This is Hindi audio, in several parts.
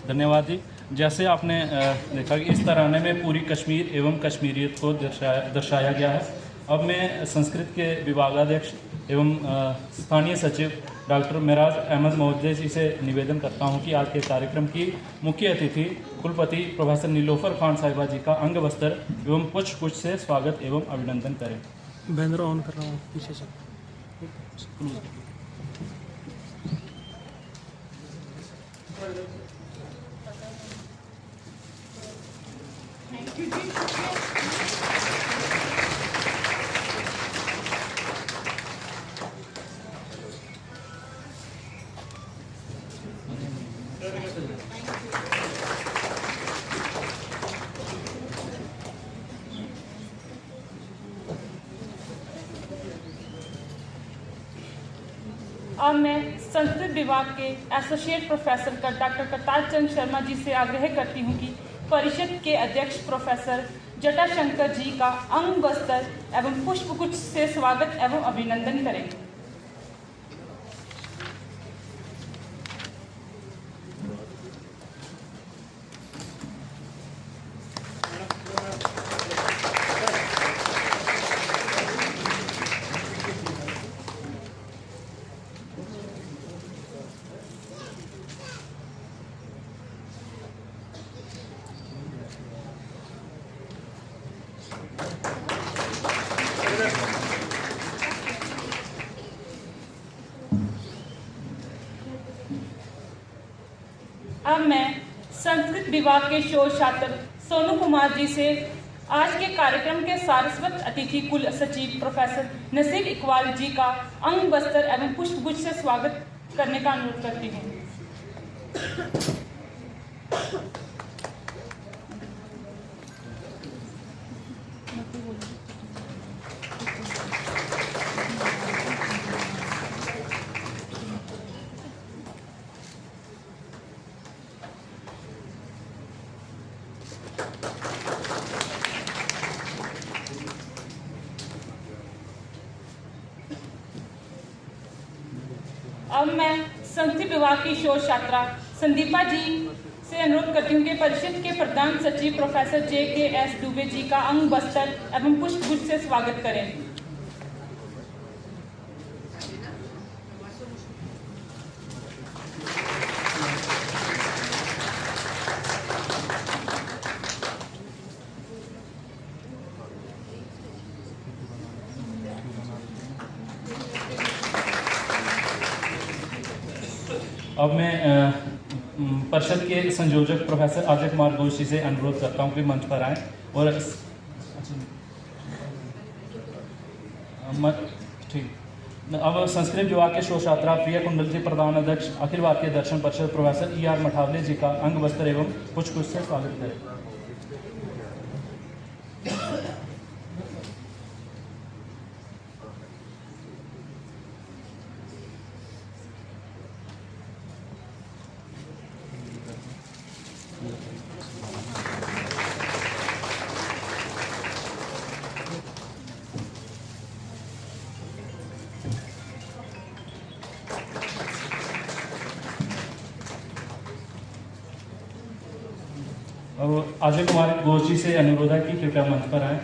धन्यवाद जी। जैसे आपने देखा कि इस तराने में पूरी कश्मीर एवं कश्मीरियत को दर्शाया गया है। अब मैं संस्कृत के विभागाध्यक्ष एवं स्थानीय सचिव डॉक्टर मेराज अहमद महोदय जी से निवेदन करता हूं कि आज के कार्यक्रम की मुख्य अतिथि कुलपति प्रोफेसर नीलोफर खान साहिबा जी का अंग वस्त्र एवं पुष्प से स्वागत एवं अभिनंदन करें। बैनर ऑन कर रहा हूँ पीछे से। अब मैं संस्कृत विभाग के associate professor doctor Kartar Chand Sharma ji से आग्रह करती हूँ कि परिषद के अध्यक्ष प्रोफेसर जटाशंकर जी का अंग वस्त्र एवं पुष्पगुच्छ से स्वागत एवं अभिनंदन करें। अब मैं संस्कृत विभाग के शोध छात्र सोनू कुमार जी से आज के कार्यक्रम के सारस्वत अतिथि कुल सचिव प्रोफेसर नसीब इकबाल जी का अंग वस्त्र एवं पुष्पगुच्छ से स्वागत करने का अनुरोध करती हूँ। अब मैं संस्कृत विभाग की शोध छात्रा संदीपा जी से अनुरोध करती हूँ कि परिषद के प्रधान सचिव प्रोफेसर JKS दुबे जी का अंग वस्त्र एवं पुष्पगुच्छ से स्वागत करें। अब मैं परिषद के संयोजक प्रोफेसर अजय कुमार घोष जी से अनुरोध करता हूं कि मंच पर आएं और ठीक। अब संस्कृत विभाग के शोध छात्रा प्रिया कुंडल जी प्रधान अध्यक्ष अखिल भारतीय दर्शन परिषद प्रोफेसर ER मठावले जी का अंग वस्त्र एवं पुष्पगुच्छ से स्वागत करें। अब अजय कुमार घोष जी से अनुरोध है कि कृपया मंच पर आए।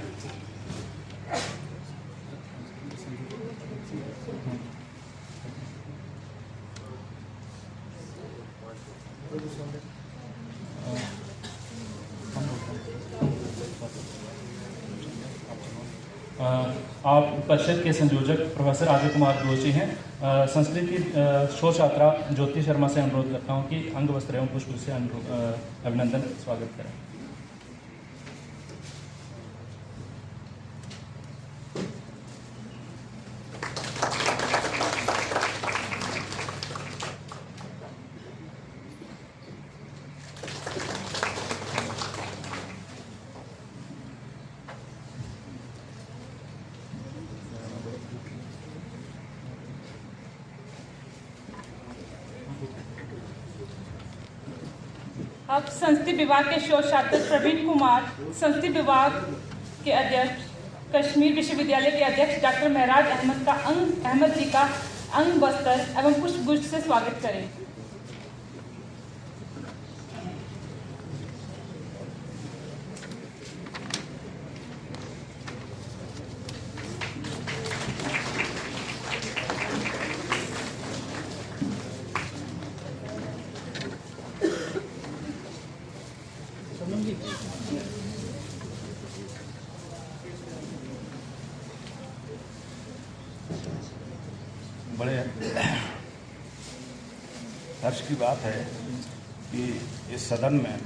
आप परिषद के संयोजक प्रोफेसर अजय कुमार घोष जी हैं। संस्कृत की शोध छात्रा ज्योति शर्मा से अनुरोध करता हूं कि अंग वस्त्र एवं पुष्प से अभिनंदन स्वागत करें। अब संस्कृत विभाग के शोध छात्र प्रवीण कुमार संस्कृत विभाग के अध्यक्ष कश्मीर विश्वविद्यालय के अध्यक्ष डॉक्टर मेराज अहमद जी का अंग वस्त्र एवं पुष्पगुच्छ से स्वागत करें। हर्ष की बात है कि इस सदन में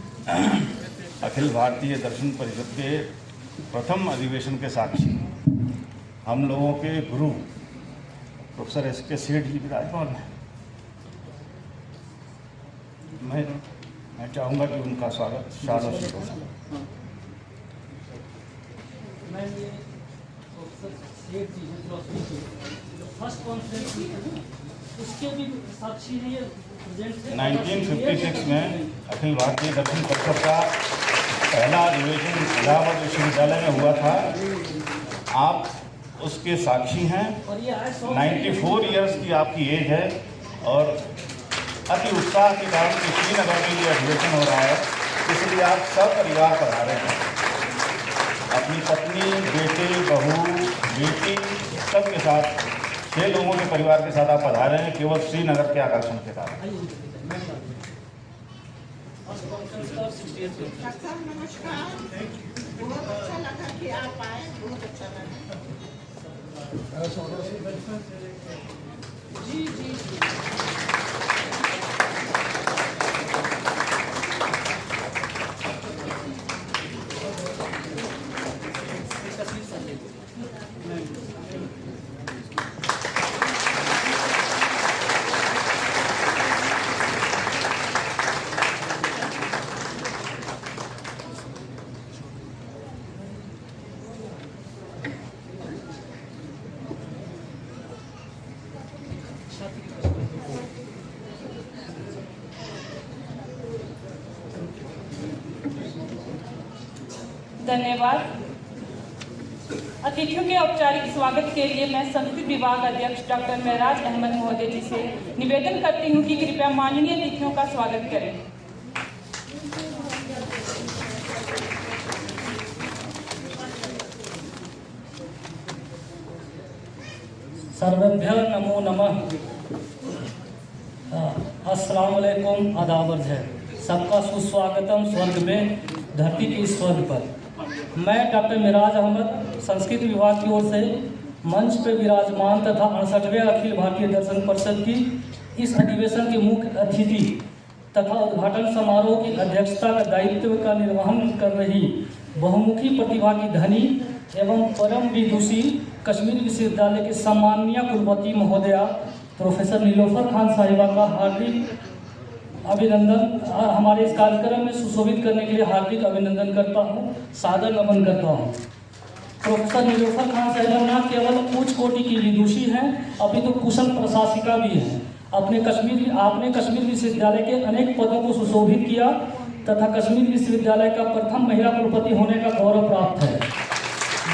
अखिल भारतीय दर्शन परिषद के प्रथम अधिवेशन के साक्षी हम लोगों के गुरु प्रोफेसर एस.के. सेठ जी विराजमान हैं। मैं चाहूँगा कि उनका स्वागत शाल और शीरों से। फर्स्ट कॉन्फ्रेंस उसके भी साक्षी हैं ये 1956 में अखिल भारतीय दर्शन परिषद का पहला अधिवेशन इलाहाबाद विश्वविद्यालय में हुआ था। आप उसके साक्षी हैं। और ये 94 इयर्स की आपकी एज है और अति उत्साह के कारण कि श्रीनगर में ये अधिवेशन हो रहा है, इसलिए आप सब परिवार पधारे हैं। अपनी पत्नी, बेटे, बहू, बेटी सबके साथ 6 लोगों के परिवार के साथ आप पधारे हैं केवल श्रीनगर के आकर्षण के कारण। नमस्कार, बहुत अच्छा लगा कि आप आए, बहुत अच्छा लगा। जी जी धन्यवाद। अतिथियों के औपचारिक स्वागत के लिए मैं संस्कृत विभाग अध्यक्ष डॉक्टर महराज अहमद महोदय जी से निवेदन करती हूँ कि कृपया माननीय अतिथियों का स्वागत करें। सर्वेभ्यो नमो नमः। अस्सलाम वालेकुम, आदाब अर्ज़ है। सबका सुस्वागतम स्वर्ग में, धरती के इस स्वर्ग पर। मैं डॉक्टर महराज अहमद संस्कृत विभाग की ओर से मंच पर विराजमान तथा 68वें अखिल भारतीय दर्शन परिषद की इस अधिवेशन के मुख्य अतिथि तथा उद्घाटन समारोह की अध्यक्षता का दायित्व का निर्वहन कर रही बहुमुखी प्रतिभा की धनी एवं परम विदुषी कश्मीर विश्वविद्यालय के सम्माननीय कुलपति महोदया प्रोफेसर नीलोफर खान साहिबा का हार्दिक अभिनंदन, हमारे इस कार्यक्रम में सुशोभित करने के लिए हार्दिक अभिनंदन करता हूँ, सादर नमन करता हूँ। प्रोफेसर नीलोफर खान साहिबा न केवल उच्च कोटि की विदुषी हैं, अभी तो कुशल प्रशासिका भी हैं। आपने कश्मीर विश्वविद्यालय के अनेक पदों को सुशोभित किया तथा कश्मीर विश्वविद्यालय का प्रथम महिला कुलपति होने का गौरव प्राप्त है,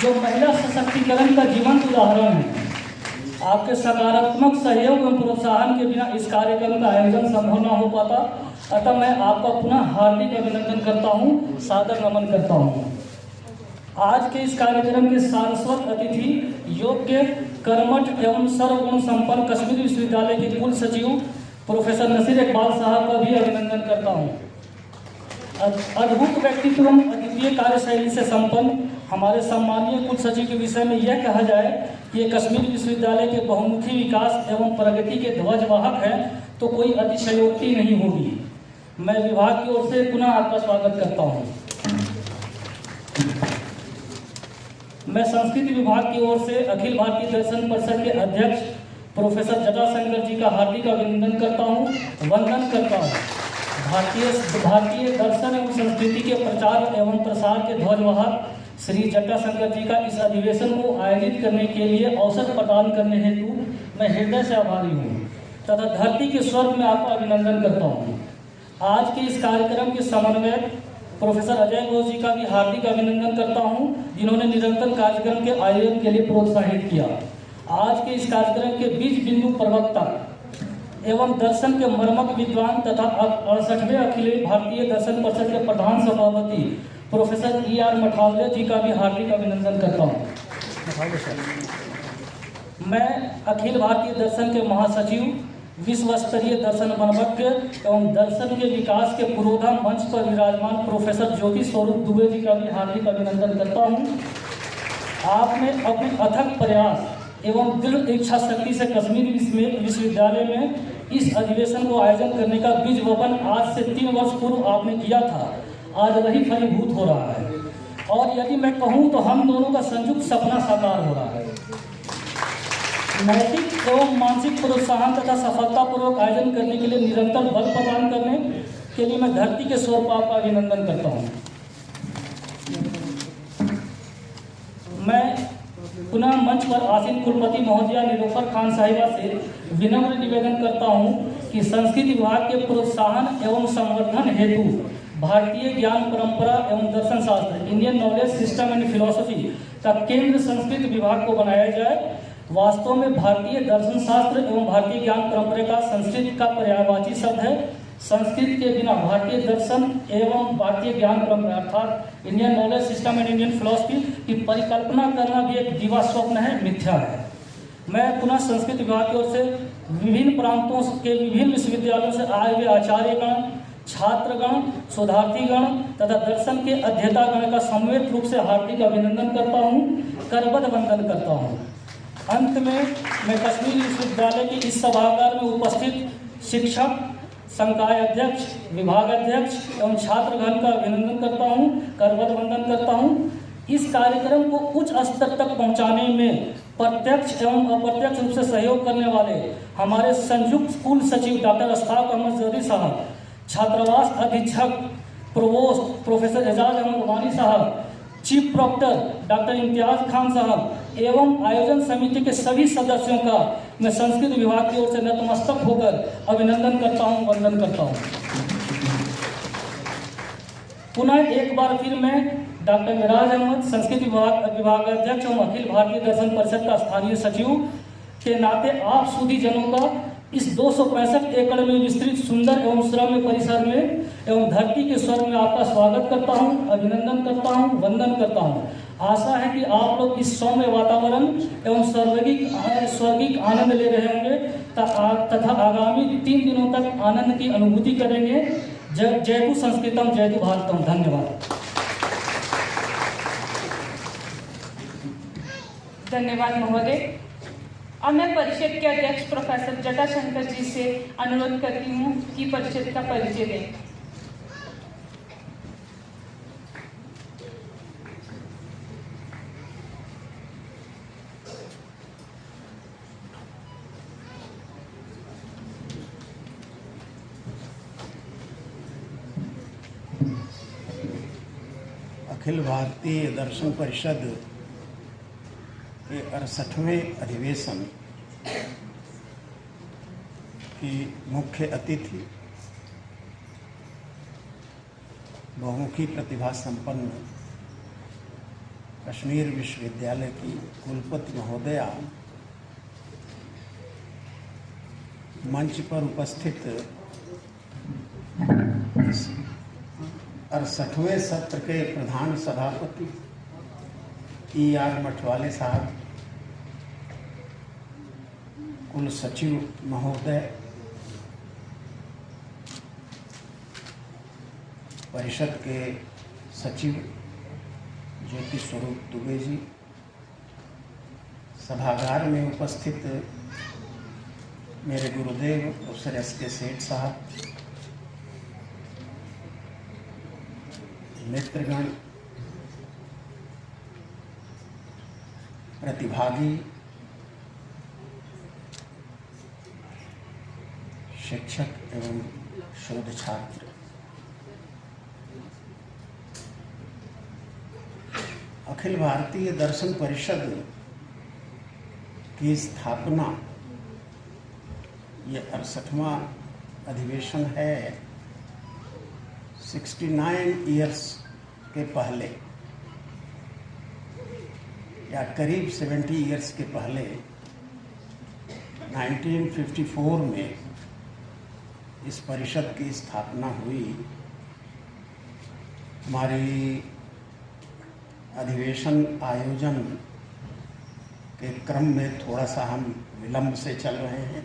जो महिला सशक्तिकरण का जीवंत उदाहरण है। आपके सकारात्मक सहयोग एवं प्रोत्साहन के बिना इस कार्यक्रम का आयोजन संभव न हो पाता, अतः मैं आपका पुनः हार्दिक अभिनंदन करता हूँ, सादर नमन करता हूँ। आज के इस कार्यक्रम के सारस्वत अतिथि योग्य, कर्मठ एवं सर्वगुण संपन्न कश्मीर विश्वविद्यालय के कुल सचिव प्रोफेसर नसीर इकबाल साहब का भी अभिनंदन करता हूँ। अद्भुत व्यक्तित्व एवं अद्वितीय कार्यशैली से संपन्न हमारे सम्मानीय कुल सचिव के विषय में यह कहा जाए कि ये कश्मीर विश्वविद्यालय के बहुमुखी विकास एवं प्रगति के ध्वजवाहक हैं तो कोई अतिशयोक्ति नहीं होगी। मैं विभाग की ओर से पुनः आपका स्वागत करता हूँ। मैं संस्कृत विभाग की ओर से अखिल भारतीय दर्शन परिषद के अध्यक्ष प्रोफेसर जटाशंकर जी का हार्दिक अभिनंदन करता हूँ, वंदन करता हूँ। भारतीय दर्शन एवं संस्कृति के प्रचार एवं प्रसार के ध्वजवाहक श्री जटाशंकर जी का इस अधिवेशन को आयोजित करने के लिए अवसर प्रदान करने हेतु मैं हृदय से आभारी हूँ तथा धरती के स्वर्ग में आपका अभिनंदन करता हूँ। आज के इस कार्यक्रम के समन्वयक प्रोफेसर अजय घोष जी का भी हार्दिक अभिनंदन करता हूँ, जिन्होंने निरंतर कार्यक्रम के आयोजन के लिए प्रोत्साहित किया। आज के इस कार्यक्रम के बीच बिंदु प्रवक्ता एवं दर्शन के मर्मज्ञ विद्वान तथा 68वें अखिल भारतीय दर्शन परिषद के प्रधान सभापति प्रोफेसर E.R. मठावले जी का भी हार्दिक अभिनंदन करता हूँ। मैं अखिल भारतीय दर्शन के महासचिव, विश्व स्तरीय दर्शन मर्मज्ञ एवं दर्शन के विकास के पुरोधा मंच पर विराजमान प्रोफेसर ज्योति स्वरूप दुबे जी का भी हार्दिक अभिनंदन करता हूँ। आपने अपने अथक प्रयास एवं दृढ़ इच्छा शक्ति से कश्मीर विश्वविद्यालय में इस अधिवेशन को आयोजन करने का बीज वपन आज से 3 वर्ष पूर्व आपने किया था, आज वही फलीभूत हो रहा है। और यदि मैं कहूँ तो हम दोनों का संयुक्त सपना साकार हो रहा है। नैतिक एवं मानसिक प्रोत्साहन तथा सफलतापूर्वक आयोजन करने के लिए निरंतर बल प्रदान करने के लिए मैं धरती के स्वरूप का अभिनंदन करता हूँ। मैं पुनः मंच पर आसीन कुलपति महोदया निलोफर खान साहिबा से विनम्र निवेदन करता हूं कि संस्कृत विभाग के प्रोत्साहन एवं संवर्धन हेतु भारतीय ज्ञान परंपरा एवं दर्शन शास्त्र Indian knowledge system and philosophy का केंद्र संस्कृत विभाग को बनाया जाए। वास्तव में भारतीय दर्शन शास्त्र एवं भारतीय ज्ञान परंपरा का संस्कृत का पर्यायवाची शब्द है। संस्कृत के बिना भारतीय दर्शन एवं भारतीय ज्ञान परंपरा अर्थात Indian knowledge system and Indian philosophy की परिकल्पना करना भी एक दिवा स्वप्न है, मिथ्या है। मैं पुनः संस्कृत विभाग की ओर से विभिन्न प्रांतों के विभिन्न विश्वविद्यालयों से आए हुए आचार्यगण, छात्रगण, शोधार्थीगण तथा दर्शन के अध्येतागण का सम्मिलित रूप से हार्दिक अभिनंदन करता हूँ, करबद्ध वंदन करता हूँ। अंत में मैं कश्मीर विश्वविद्यालय के इस सभागार में उपस्थित शिक्षक, संकाय अध्यक्ष, विभाग अध्यक्ष एवं छात्रगण का अभिनंदन करता हूं, करबद्ध वंदन करता हूं। इस कार्यक्रम को उच्च स्तर तक पहुंचाने में प्रत्यक्ष एवं अप्रत्यक्ष रूप से सहयोग करने वाले हमारे संयुक्त कुल सचिव डॉक्टर अशफाक अहमद जर्री साहब, छात्रावास अधीक्षक प्रोवोस्ट प्रोफेसर एजाज अहमद वानी साहब, chief proctor doctor Imtiaz Khan साहब एवं आयोजन समिति के सभी सदस्यों का मैं संस्कृत विभाग की ओर से नतमस्तक होकर अभिनंदन करता हूं, वंदन करता हूं। पुनः एक बार फिर मैं डॉक्टर मिराज अहमद, संस्कृत विभागाध्यक्ष एवं अखिल भारतीय दर्शन परिषद का स्थानीय सचिव के नाते आप सुधी जनों का इस 265 एकड़ में विस्तृत सुंदर एवं श्रव्य परिसर में एवं धरती के स्वर्ग में आपका स्वागत करता हूं, अभिनंदन करता हूं, वंदन करता हूं। आशा है कि आप लोग इस सौम्य वातावरण एवं स्वर्गिक आनंद ले रहे होंगे तथा आगामी 3 दिनों तक आनंद की अनुभूति करेंगे। जयतु संस्कृतम, जयतु भारतम। धन्यवाद। धन्यवाद महोदय। अब मैं परिषद के अध्यक्ष प्रोफेसर जटाशंकर जी से अनुरोध करती हूँ कि परिषद का परिचय दें। अखिल भारतीय दर्शन परिषद के 68वें अधिवेशन की मुख्य अतिथि, बहुमुखी प्रतिभा संपन्न कश्मीर विश्वविद्यालय की कुलपति महोदया, मंच पर उपस्थित 68वें सत्र के प्रधान सभापति E.R. मठवाले साहब, कुल सचिव महोदय, परिषद के सचिव ज्योति स्वरूप दुबे जी, सभागार में उपस्थित मेरे गुरुदेव प्रोफेसर S.K. सेठ साहब, मित्रगण, प्रतिभागी, शिक्षक एवं शोध छात्र, अखिल भारतीय दर्शन परिषद की स्थापना, ये 68वां अधिवेशन है। 69 इयर्स के पहले या करीब 70 इयर्स के पहले 1954 में इस परिषद की स्थापना हुई। हमारी अधिवेशन आयोजन के क्रम में थोड़ा सा हम विलंब से चल रहे हैं।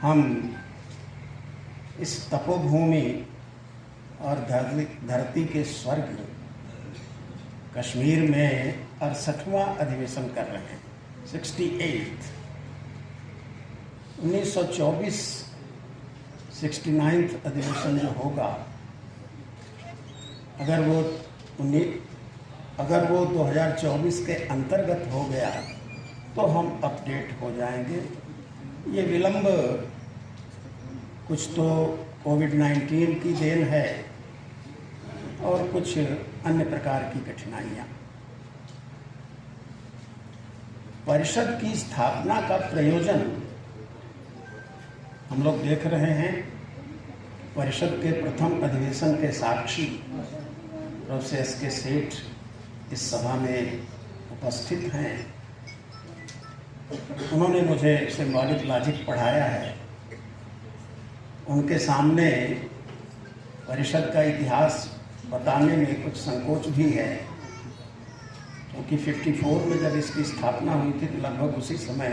हम इस तपोभूमि और धरती के स्वर्ग कश्मीर में 68वां अधिवेशन कर रहे हैं, 68। 1924 69th अधिवेशन जो होगा, अगर वो 2024 के अंतर्गत हो गया तो हम अपडेट हो जाएंगे। ये विलंब कुछ तो कोविड-19 की देन है और कुछ अन्य प्रकार की कठिनाइयाँ। परिषद की स्थापना का प्रयोजन हम लोग देख रहे हैं। परिषद के प्रथम अधिवेशन के साक्षी प्रोफेसर एस.के. सेठ इस सभा में उपस्थित हैं। उन्होंने मुझे सिंबॉलिक लॉजिक पढ़ाया है। उनके सामने परिषद का इतिहास बताने में कुछ संकोच भी है, क्योंकि 54 में जब इसकी स्थापना हुई थी तो लगभग उसी समय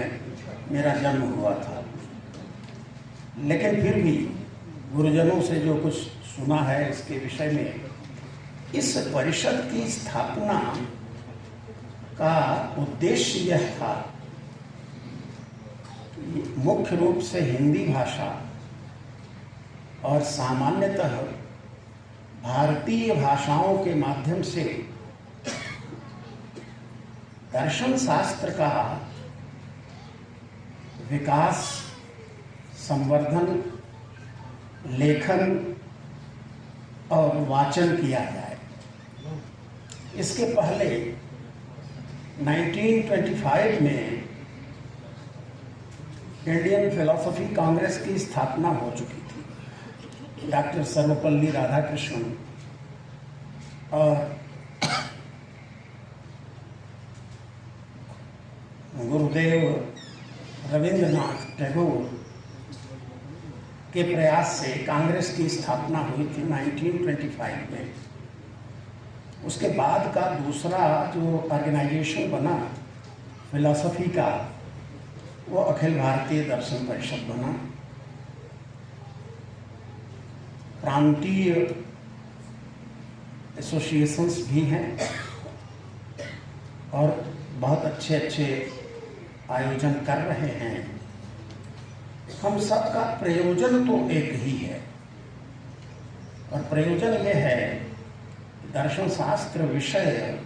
मेरा जन्म हुआ था। लेकिन फिर भी गुरुजनों से जो कुछ सुना है इसके विषय में, इस परिषद की स्थापना का उद्देश्य यह था कि मुख्य रूप से हिंदी भाषा और सामान्यतः भारतीय भाषाओं के माध्यम से दर्शन शास्त्र का विकास, संवर्धन, लेखन और वाचन किया जाए। इसके पहले 1925 में इंडियन फिलॉसफी कांग्रेस की स्थापना हो चुकी थी। डॉक्टर सर्वपल्ली राधाकृष्णन और गुरुदेव रविंद्रनाथ टैगोर के प्रयास से कांग्रेस की स्थापना हुई थी 1925 में। उसके बाद का दूसरा जो ऑर्गेनाइजेशन बना फिलॉसफी का, वो अखिल भारतीय दर्शन परिषद बना। प्रांतीय एसोसिएशंस भी हैं और बहुत अच्छे आयोजन कर रहे हैं। हम सबका प्रयोजन तो एक ही है, और प्रयोजन यह है कि दर्शन शास्त्र विषय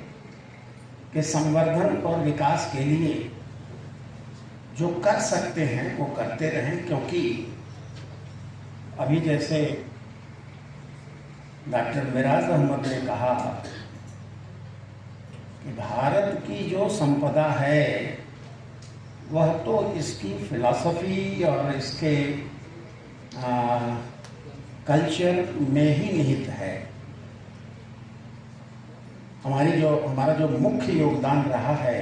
के संवर्धन और विकास के लिए जो कर सकते हैं वो करते रहें। क्योंकि अभी जैसे डॉक्टर मिराज अहमद ने कहा कि भारत की जो संपदा है वह तो इसकी फिलॉसफी और इसके कल्चर में ही निहित है। हमारा जो मुख्य योगदान रहा है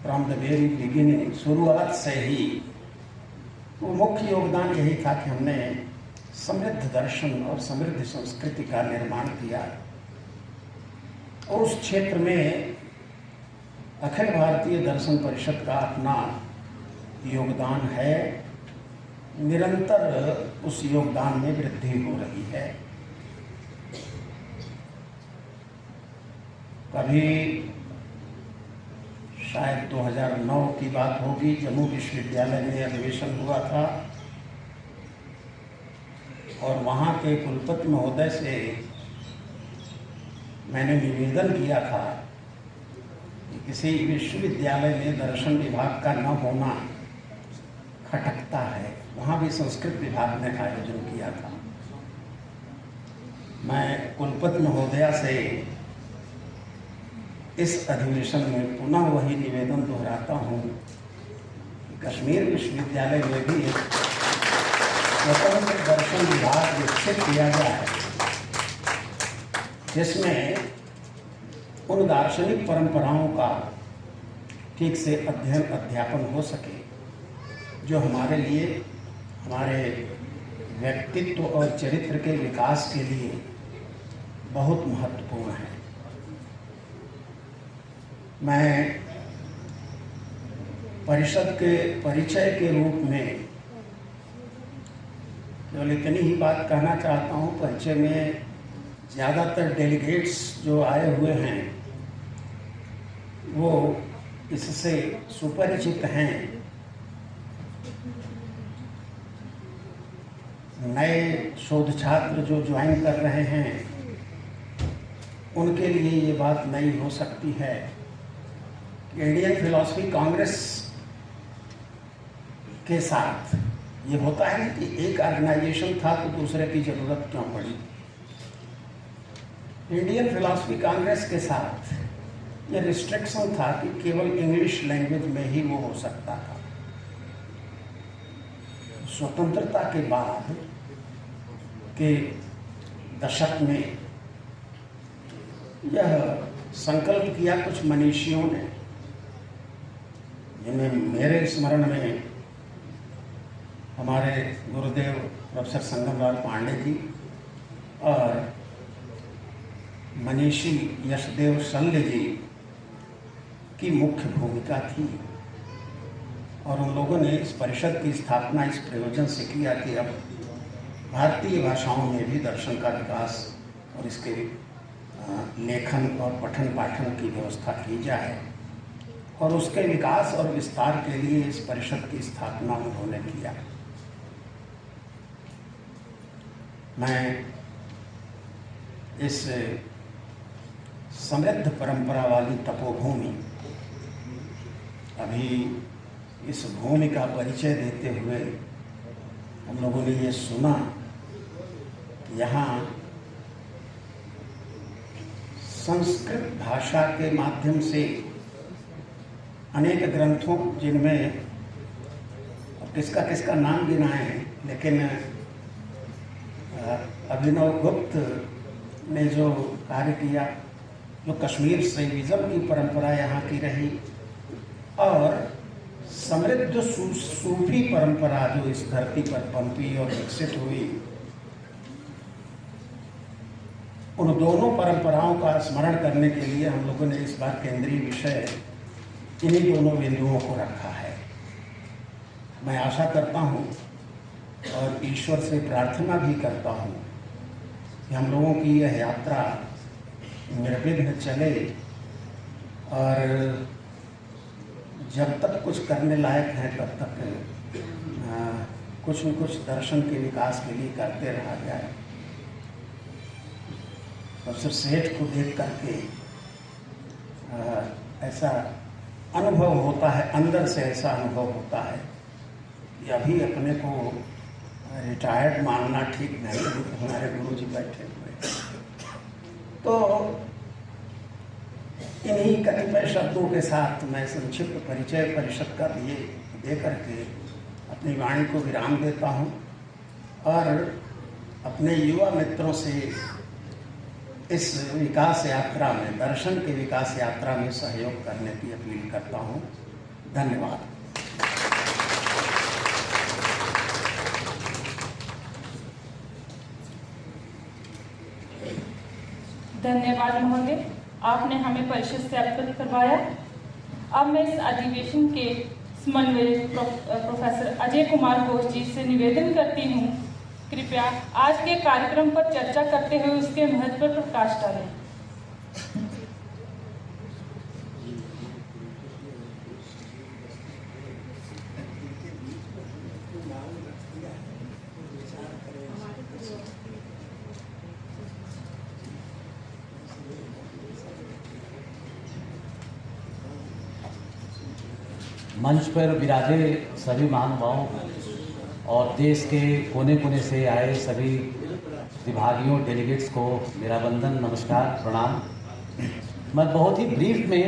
फ्रॉम द वेरी बिगिनिंग, शुरुआत से ही, वो मुख्य योगदान यही था कि हमने समृद्ध दर्शन और समृद्ध संस्कृति का निर्माण किया। और उस क्षेत्र में अखिल भारतीय दर्शन परिषद का अपना योगदान है। निरंतर उस योगदान में वृद्धि हो रही है। कभी शायद 2009 की बात होगी, जम्मू विश्वविद्यालय में अधिवेशन हुआ था और वहाँ के कुलपति महोदय से मैंने निवेदन किया था कि किसी विश्वविद्यालय में दर्शन विभाग का न होना खटकता है। वहाँ भी संस्कृत विभाग ने आयोजन किया था। मैं कुलपति महोदया से इस अधिवेशन में पुनः वही निवेदन दोहराता हूँ कि कश्मीर विश्वविद्यालय में भी एक स्वतंत्र दर्शन विभाग विकसित किया जाए, जिसमें उन दार्शनिक परंपराओं का ठीक से अध्ययन अध्यापन हो सके जो हमारे लिए, हमारे व्यक्तित्व और चरित्र के विकास के लिए बहुत महत्वपूर्ण है। मैं परिषद के परिचय के रूप में केवल इतनी ही बात कहना चाहता हूँ। परिचय में ज़्यादातर डेलीगेट्स जो आए हुए हैं वो इससे सुपरिचित हैं। नए शोध छात्र जो ज्वाइन कर रहे हैं उनके लिए ये बात नई हो सकती है कि इंडियन फिलॉसफी कांग्रेस के साथ ये होता है कि एक ऑर्गेनाइजेशन था तो दूसरे की जरूरत क्यों पड़ी। इंडियन फिलॉसफी कांग्रेस के साथ ये रिस्ट्रिक्शन था कि केवल इंग्लिश लैंग्वेज में ही वो हो सकता था। स्वतंत्रता के बाद के दशक में यह संकल्प किया कुछ मनीषियों ने, जिनमें मेरे स्मरण में हमारे गुरुदेव प्रोफेसर संगमलाल पांडे जी और मनीषी यशदेव शल्य जी की मुख्य भूमिका थी। और उन लोगों ने इस परिषद की स्थापना इस प्रयोजन से किया कि अब भारतीय भाषाओं में भी दर्शन का विकास और इसके लेखन और पठन पाठन की व्यवस्था की जाए, और उसके विकास और विस्तार के लिए इस परिषद की स्थापना उन्होंने किया। मैं इस समृद्ध परंपरा वाली तपोभूमि, अभी इस भूमि का परिचय देते हुए हम लोगों ने ये सुना कि यहाँ संस्कृत भाषा के माध्यम से अनेक ग्रंथों, जिनमें अब किसका किसका नाम गिनाएं, लेकिन अभिनव गुप्त ने जो कार्य किया, जो कश्मीर शैविज्म की परंपरा यहाँ की रही, और समृद्ध सूफी परंपरा जो इस धरती पर पनपी और विकसित हुई, उन दोनों परंपराओं का स्मरण करने के लिए हम लोगों ने इस बार केंद्रीय विषय इन्हीं दोनों बिंदुओं को रखा है। मैं आशा करता हूँ और ईश्वर से प्रार्थना भी करता हूँ कि हम लोगों की यह यात्रा निर्विघ्न चले, और जब तक कुछ करने लायक है तब तक कुछ न कुछ दर्शन के विकास के लिए करते रहा जाए। प्रोफेसर सेठ को देख करके ऐसा अनुभव होता है, अंदर से ऐसा अनुभव होता है कि अभी अपने को रिटायर्ड मानना ठीक नहीं। हमारे गुरु जी बैठे हुए, तो इन्हीं कतिपय शब्दों के साथ मैं संक्षिप्त परिचय परिषद का दे करके अपनी वाणी को विराम देता हूँ, और अपने युवा मित्रों से इस विकास यात्रा में, दर्शन के विकास यात्रा में सहयोग करने की अपील करता हूँ। धन्यवाद। धन्यवाद महोदय, आपने हमें परिषद से अवगत करवाया। अब मैं इस अधिवेशन के समन्वयक प्रोफेसर अजय कुमार घोष जी से निवेदन करती हूँ, कृपया आज के कार्यक्रम पर चर्चा करते हुए उसके महत्व पर प्रकाश डालें। मंच पर विराजे सभी महानुभावों और देश के कोने कोने से आए सभी विभागियों, डेलीगेट्स को मेरा वंदन, नमस्कार, प्रणाम। मैं बहुत ही ब्रीफ में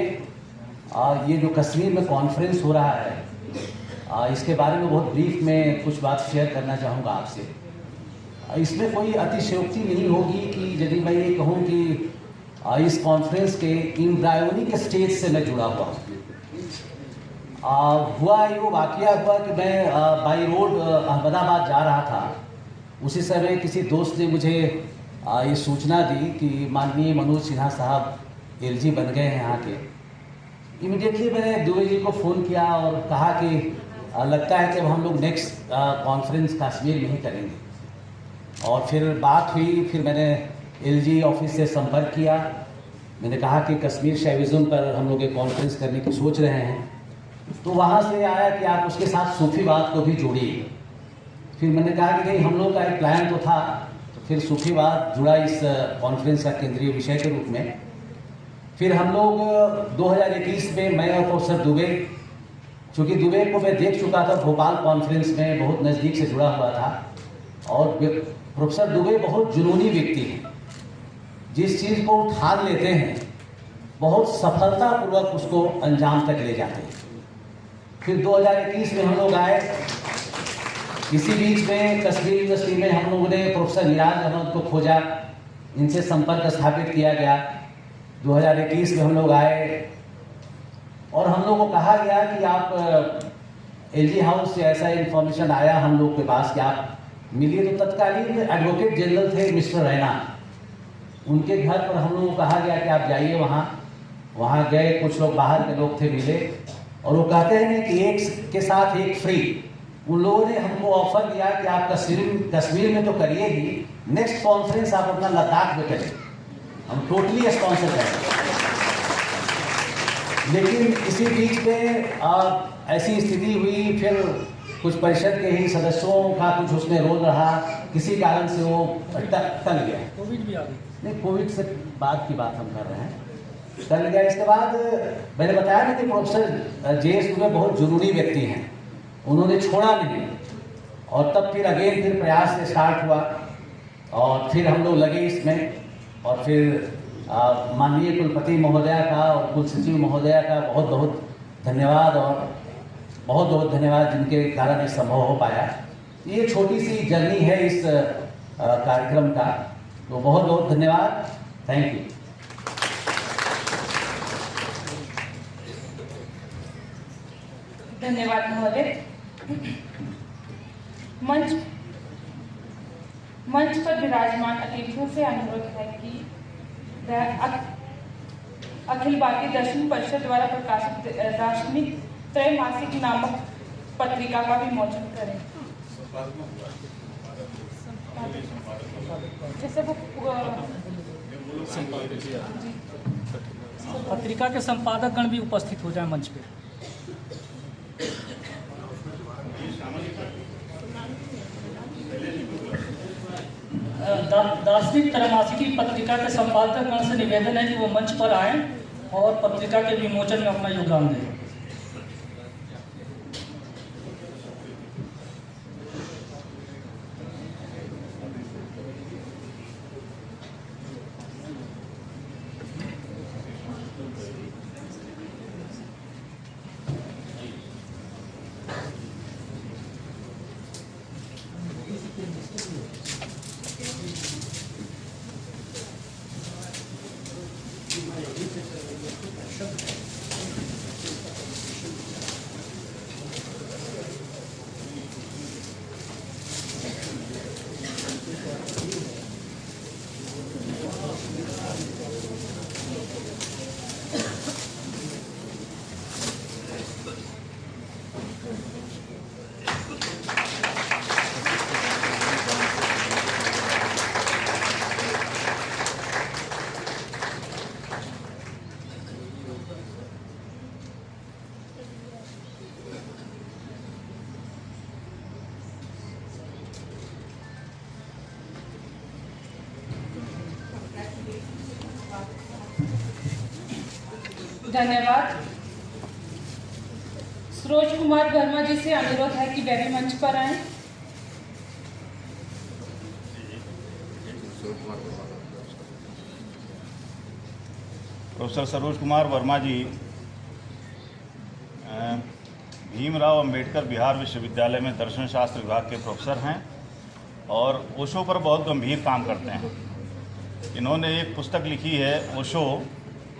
ये जो कश्मीर में कॉन्फ्रेंस हो रहा है, इसके बारे में बहुत ब्रीफ में कुछ बात शेयर करना चाहूँगा आपसे। इसमें कोई अतिशयोक्ति नहीं होगी कि यदि मैं ये कहूँ कि इस कॉन्फ्रेंस के एम्ब्रायोनिक स्टेज से मैं जुड़ा हुआ हूँ। हुआ ये वाकया हुआ कि मैं बाई रोड अहमदाबाद जा रहा था। उसी समय किसी दोस्त ने मुझे ये सूचना दी कि माननीय मनोज सिन्हा साहब एलजी बन गए हैं यहाँ के। इमीडिएटली मैंने दुबे जी को फ़ोन किया और कहा कि लगता है कि अब हम लोग नेक्स्ट कॉन्फ्रेंस कश्मीर में ही करेंगे। और फिर बात हुई, फिर मैंने एलजी ऑफिस से संपर्क किया। मैंने कहा कि कश्मीर शैविज्म पर हम लोग एक कॉन्फ्रेंस करने की सोच रहे हैं। तो वहाँ से आया कि आप उसके साथ सूफीवाद को भी जोड़िए। फिर मैंने कहा कि नहीं, हम लोग का एक प्लान तो था, तो फिर सुखीवाद जुड़ा इस कॉन्फ्रेंस का केंद्रीय विषय के रूप में। फिर हम लोग 2021 में मैं और प्रोफेसर दुबे, चूँकि दुबे को मैं देख चुका था भोपाल कॉन्फ्रेंस में, बहुत नज़दीक से जुड़ा हुआ था, और प्रोफेसर दुबे बहुत जुनूनी व्यक्ति हैं, जिस चीज़ को ठान लेते हैं बहुत सफलतापूर्वक उसको अंजाम तक ले जाते हैं। फिर 2021 में हम लोग आए, इसी बीच में कश्मीर यूनिवर्सिटी में हम लोगों ने प्रोफेसर निराज अहमद को खोजा, इनसे संपर्क स्थापित किया गया। 2021 में हम लोग आए और हम लोग को कहा गया कि आप एलजी हाउस से ऐसा इन्फॉर्मेशन आया हम लोग के पास कि आप मिलिए। तो तत्कालीन एडवोकेट जनरल थे मिस्टर रैना, उनके घर पर हम लोगों को कहा गया कि आप जाइए वहाँ गए। कुछ लोग बाहर के लोग थे, मिले, और वो कहते हैं कि एक के साथ एक फ्री। उन लोगों ने हमको ऑफर दिया कि आप कश्मीर में तो करिए ही, नेक्स्ट कॉन्फ्रेंस आप अपना लद्दाख में करें, हम टोटली स्पॉन्सर करें। लेकिन इसी बीच में ऐसी स्थिति हुई, फिर कुछ परिषद के ही सदस्यों का कुछ उसमें रोल रहा, किसी कारण से वो टल गया। कोविड भी आ गई। नहीं, कोविड से बाद की बात हम कर रहे हैं, टल गया। इसके बाद मैंने बताया ना कि प्रोफेसर JS दुबे बहुत जुनूनी व्यक्ति हैं, उन्होंने छोड़ा नहीं, और तब फिर अगेन फिर प्रयास स्टार्ट हुआ, और फिर हम लोग लगे इसमें। और फिर माननीय कुलपति महोदया का और कुल सचिव महोदया का बहुत बहुत धन्यवाद, और बहुत बहुत धन्यवाद जिनके कारण ये संभव हो पाया। ये छोटी सी जर्नी है इस कार्यक्रम का, तो बहुत बहुत धन्यवाद, थैंक यू। धन्यवाद महोदय। मंच पर विराजमान अतिथियों से अनुरोध है कि अखिल भारतीय दर्शन परिषद द्वारा प्रकाशित दार्शनिक त्रैमासिक नामक पत्रिका का विमोचन करें। जैसे वो पत्रिका के संपादक गण भी उपस्थित हो जाए मंच पे। दार्शनिक त्रैमासिक पत्रिका के संपादक गण से निवेदन है कि वो मंच पर आएं और पत्रिका के विमोचन में अपना योगदान दें। धन्यवाद। सरोज कुमार वर्मा जी से अनुरोध है कि वे भी मंच पर आएं। प्रोफेसर सरोज कुमार वर्मा जी भीमराव अंबेडकर बिहार विश्वविद्यालय में दर्शन शास्त्र विभाग के प्रोफेसर हैं और ओशो पर बहुत गंभीर काम करते हैं। इन्होंने एक पुस्तक लिखी है, ओशो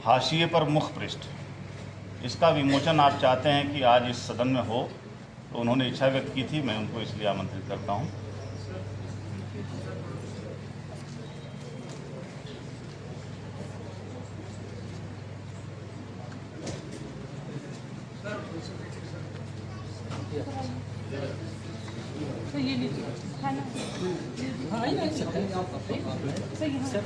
हाशिए पर मुख पृष्ठ। इसका विमोचन आप चाहते हैं कि आज इस सदन में हो, तो उन्होंने इच्छा व्यक्त की थी, मैं उनको इसलिए आमंत्रित करता हूं। तो ये लीजिए, है ना? हाँ, नहीं सकते आप सही है।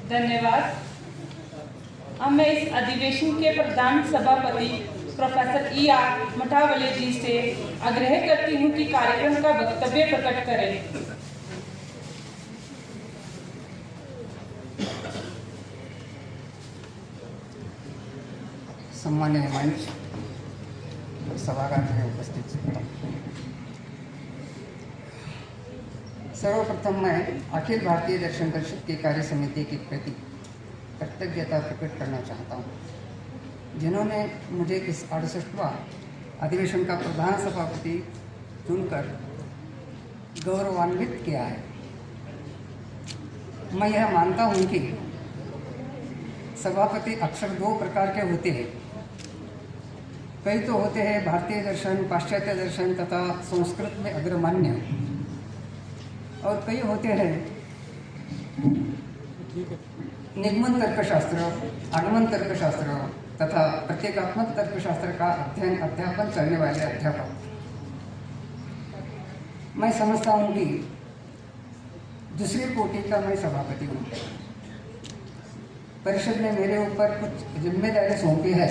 धन्यवाद। अब मैं इस अधिवेशन के प्रधान सभापति प्रोफेसर E.R. मठावले जी से आग्रह करती हूँ कि कार्यक्रम का वक्तव्य प्रकट करें। सम्मान्य मंच, सभागार में उपस्थित श्रोता, सर्वप्रथम मैं अखिल भारतीय दर्शन परिषद की कार्य समिति के प्रति कृतज्ञता प्रकट करना चाहता हूँ, जिन्होंने मुझे इस 68वां अधिवेशन का प्रधान सभापति चुनकर गौरवान्वित किया है। मैं यह मानता हूँ कि सभापति अक्सर दो प्रकार के होते हैं। कई तो होते हैं भारतीय दर्शन, पाश्चात्य दर्शन तथा संस्कृत में अग्रमान्य, और कई होते हैं निगमन तर्कशास्त्र, आगमन तर्कशास्त्र तथा प्रत्येगात्मक तर्कशास्त्र का अध्ययन अध्यापन करने वाले अध्यापक। मैं समझता हूँ कि दूसरी कोटि का मैं सभापति हूँ। परिषद ने मेरे ऊपर कुछ जिम्मेदारी सौंपी है।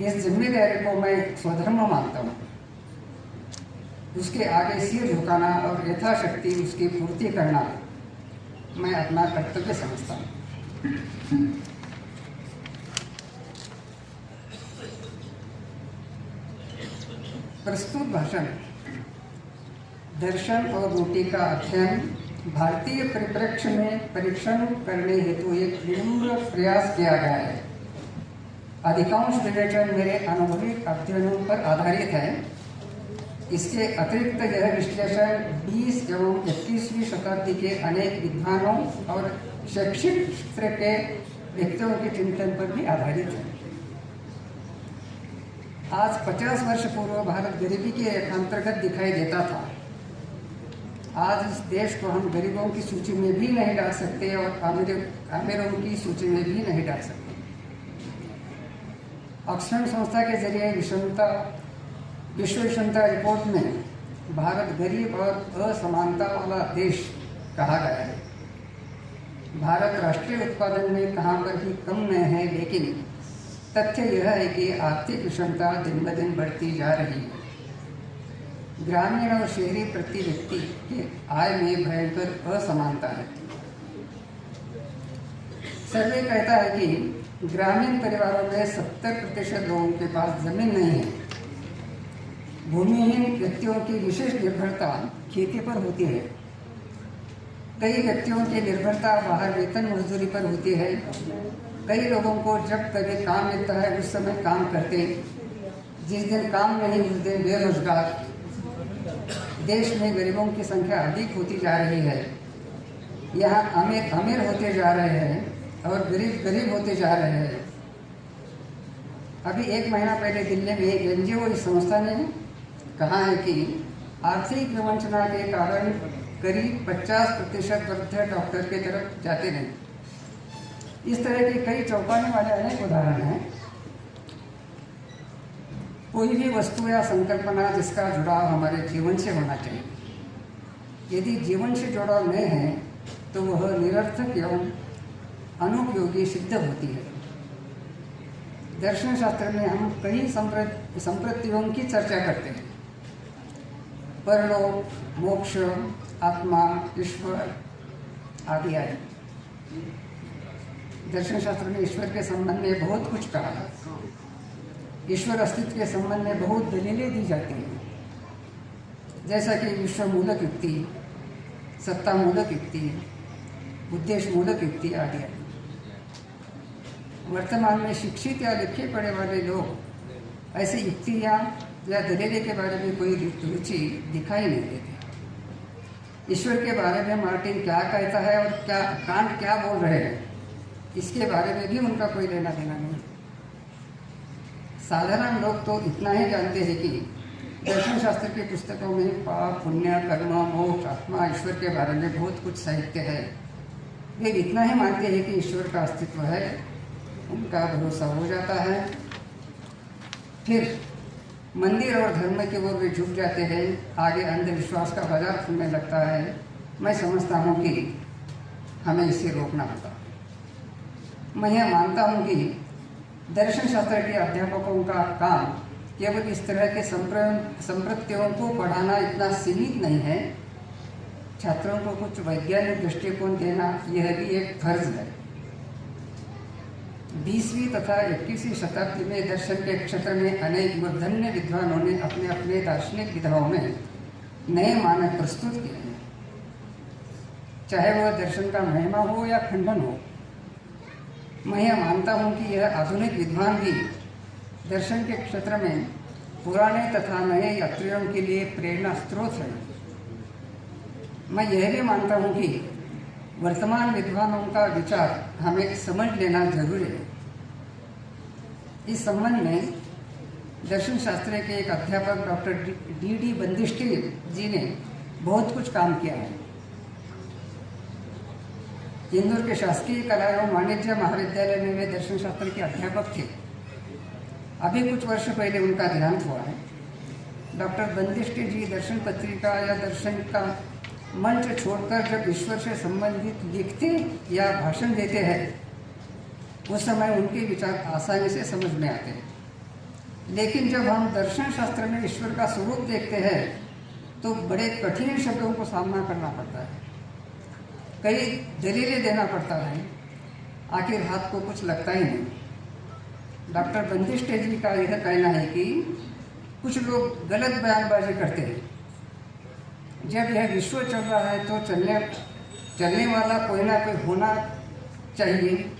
इस जिम्मेदारी को मैं स्वधर्म मानता हूँ। उसके आगे सिर झुकाना और यथाशक्ति उसकी पूर्ति करना मैं अपना कर्तव्य समझता हूँ। प्रस्तुत भाषण दर्शन और रोटी का अध्ययन भारतीय परिप्रेक्ष्य में परीक्षण करने हेतु एक विनम्र प्रयास किया गया है। अधिकांश विवेचन मेरे अनुभवी अध्ययनों पर आधारित है। इसके अतिरिक्त यह विश्लेषण 20 एवं 21वीं शताब्दी के अनेक विद्वानों और शैक्षिक क्षेत्र के व्यक्तियों के चिंतन पर भी आधारित है। आज 50 वर्ष पूर्व भारत गरीबी के अंतर्गत दिखाई देता था। आज इस देश को हम गरीबों की सूची में भी नहीं डाल सकते और अमीरों की सूची में भी नहीं डाल सकते। ऑक्सफोर्ड संस्था के जरिए विश्व विषमता रिपोर्ट में भारत गरीब और असमानता वाला देश कहा गया है। भारत राष्ट्रीय उत्पादन में कहाँ पर भी कम नहीं है, लेकिन तथ्य यह है कि आर्थिक विषमता दिन ब दिन बढ़ती जा रही है। ग्रामीण और शहरी प्रति व्यक्ति के आय में भयंकर असमानता है। सर्वे कहता है कि ग्रामीण परिवारों में 70% लोगों के पास जमीन नहीं है। भूमिहीन व्यक्तियों की विशेष निर्भरता खेती पर होती है। कई व्यक्तियों की निर्भरता बाहर वेतन मजदूरी पर होती है। कई लोगों को जब कभी काम मिलता है उस समय काम करते, जिस दिन काम नहीं उस दिन बेरोजगार। देश में गरीबों की संख्या अधिक होती जा रही है। यहाँ अमीर अमीर होते जा रहे हैं और गरीब गरीब होते जा रहे हैं। अभी 1 महीना पहले दिल्ली में एक NGO इस संस्था ने कहा है कि आर्थिक विवंचना के कारण करीब 50% वृद्ध डॉक्टर की तरफ जाते नहीं। इस तरह के कई चौंकाने वाले अनेक उदाहरण हैं। कोई भी वस्तु या संकल्पना जिसका जुड़ाव हमारे जीवन से होना चाहिए। यदि जीवन से जुड़ाव नहीं है तो वह निरर्थक एवं अनुपयोगी सिद्ध होती है। दर्शन शास्त्र में हम कई संप्रतियों की चर्चा करते हैं। परलोक, मोक्ष, आत्मा, ईश्वर आदि आदि। दर्शन शास्त्र ने ईश्वर के संबंध में बहुत कुछ कहा है। ईश्वर अस्तित्व के संबंध में बहुत दलीलें दी जाती हैं, जैसा कि विश्व मूलक युक्ति, सत्ता मूलक युक्ति, उद्देश्य मूलक युक्ति आदि आदि। वर्तमान में शिक्षित या लिखे पढ़े वाले लोग ऐसी युक्तियाँ या दलीलें के बारे में कोई रुचि दिखाई नहीं देती। ईश्वर के बारे में मार्टिन क्या कहता है और कांट क्या बोल रहे हैं, इसके बारे में भी उनका कोई लेना देना नहीं। साधारण लोग तो इतना ही जानते हैं कि दर्शन शास्त्र की पुस्तकों में पाप, पुण्य, कर्म, मोक्ष, आत्मा, ईश्वर के बारे में बहुत कुछ साहित्य है। वे इतना ही मानते हैं कि ईश्वर का अस्तित्व है, उनका भरोसा हो जाता है। फिर मंदिर और धर्म की ओर वे झुक जाते हैं। आगे अंधविश्वास का बाजार खुलने लगता है। मैं समझता हूँ कि हमें इसे रोकना होगा। मैं यह मानता हूँ कि दर्शन शास्त्र के अध्यापकों का काम केवल इस तरह के संप्रत्यों को पढ़ाना इतना सीमित नहीं है। छात्रों को कुछ वैज्ञानिक दृष्टिकोण देना यह भी एक फर्ज है। 20वीं तथा 21वीं शताब्दी में दर्शन के क्षेत्र में अनेक मूर्धन्य विद्वानों ने अपने अपने दार्शनिक विधाओं में नए मानक प्रस्तुत किए हैं, चाहे वह दर्शन का महिमा हो या खंडन हो। मैं यह मानता हूँ कि यह आधुनिक विद्वान भी दर्शन के क्षेत्र में पुराने तथा नए यात्रियों के लिए प्रेरणा स्रोत है। मैं यह भी मानता हूँ कि वर्तमान विद्वानों का विचार हमें समझ लेना जरूरी है। इस संबंध में दर्शन शास्त्र के एक अध्यापक डॉक्टर डी बंदिष्टी जी ने बहुत कुछ काम किया है। इंदौर के शासकीय कला एवं वाणिज्य महाविद्यालय में वे दर्शन शास्त्र के अध्यापक थे। अभी कुछ वर्ष पहले उनका देहांत हुआ है। डॉक्टर बंदिष्टी जी दर्शन पत्रिका या दर्शन का मंच छोड़कर जब ईश्वर से संबंधित लिखते या भाषण देते हैं, उस समय उनके विचार आसानी से समझ में आते हैं। लेकिन जब हम दर्शन शास्त्र में ईश्वर का स्वरूप देखते हैं तो बड़े कठिन शब्दों को सामना करना पड़ता है, कई दलीलें देना पड़ता है, आखिर हाथ को कुछ लगता ही नहीं। डॉक्टर बंदिष्टे जी का यह कहना है कि कुछ लोग गलत बयानबाजी करते हैं। जब यह विश्व चल रहा है तो चलने वाला कोई ना कोई होना चाहिए,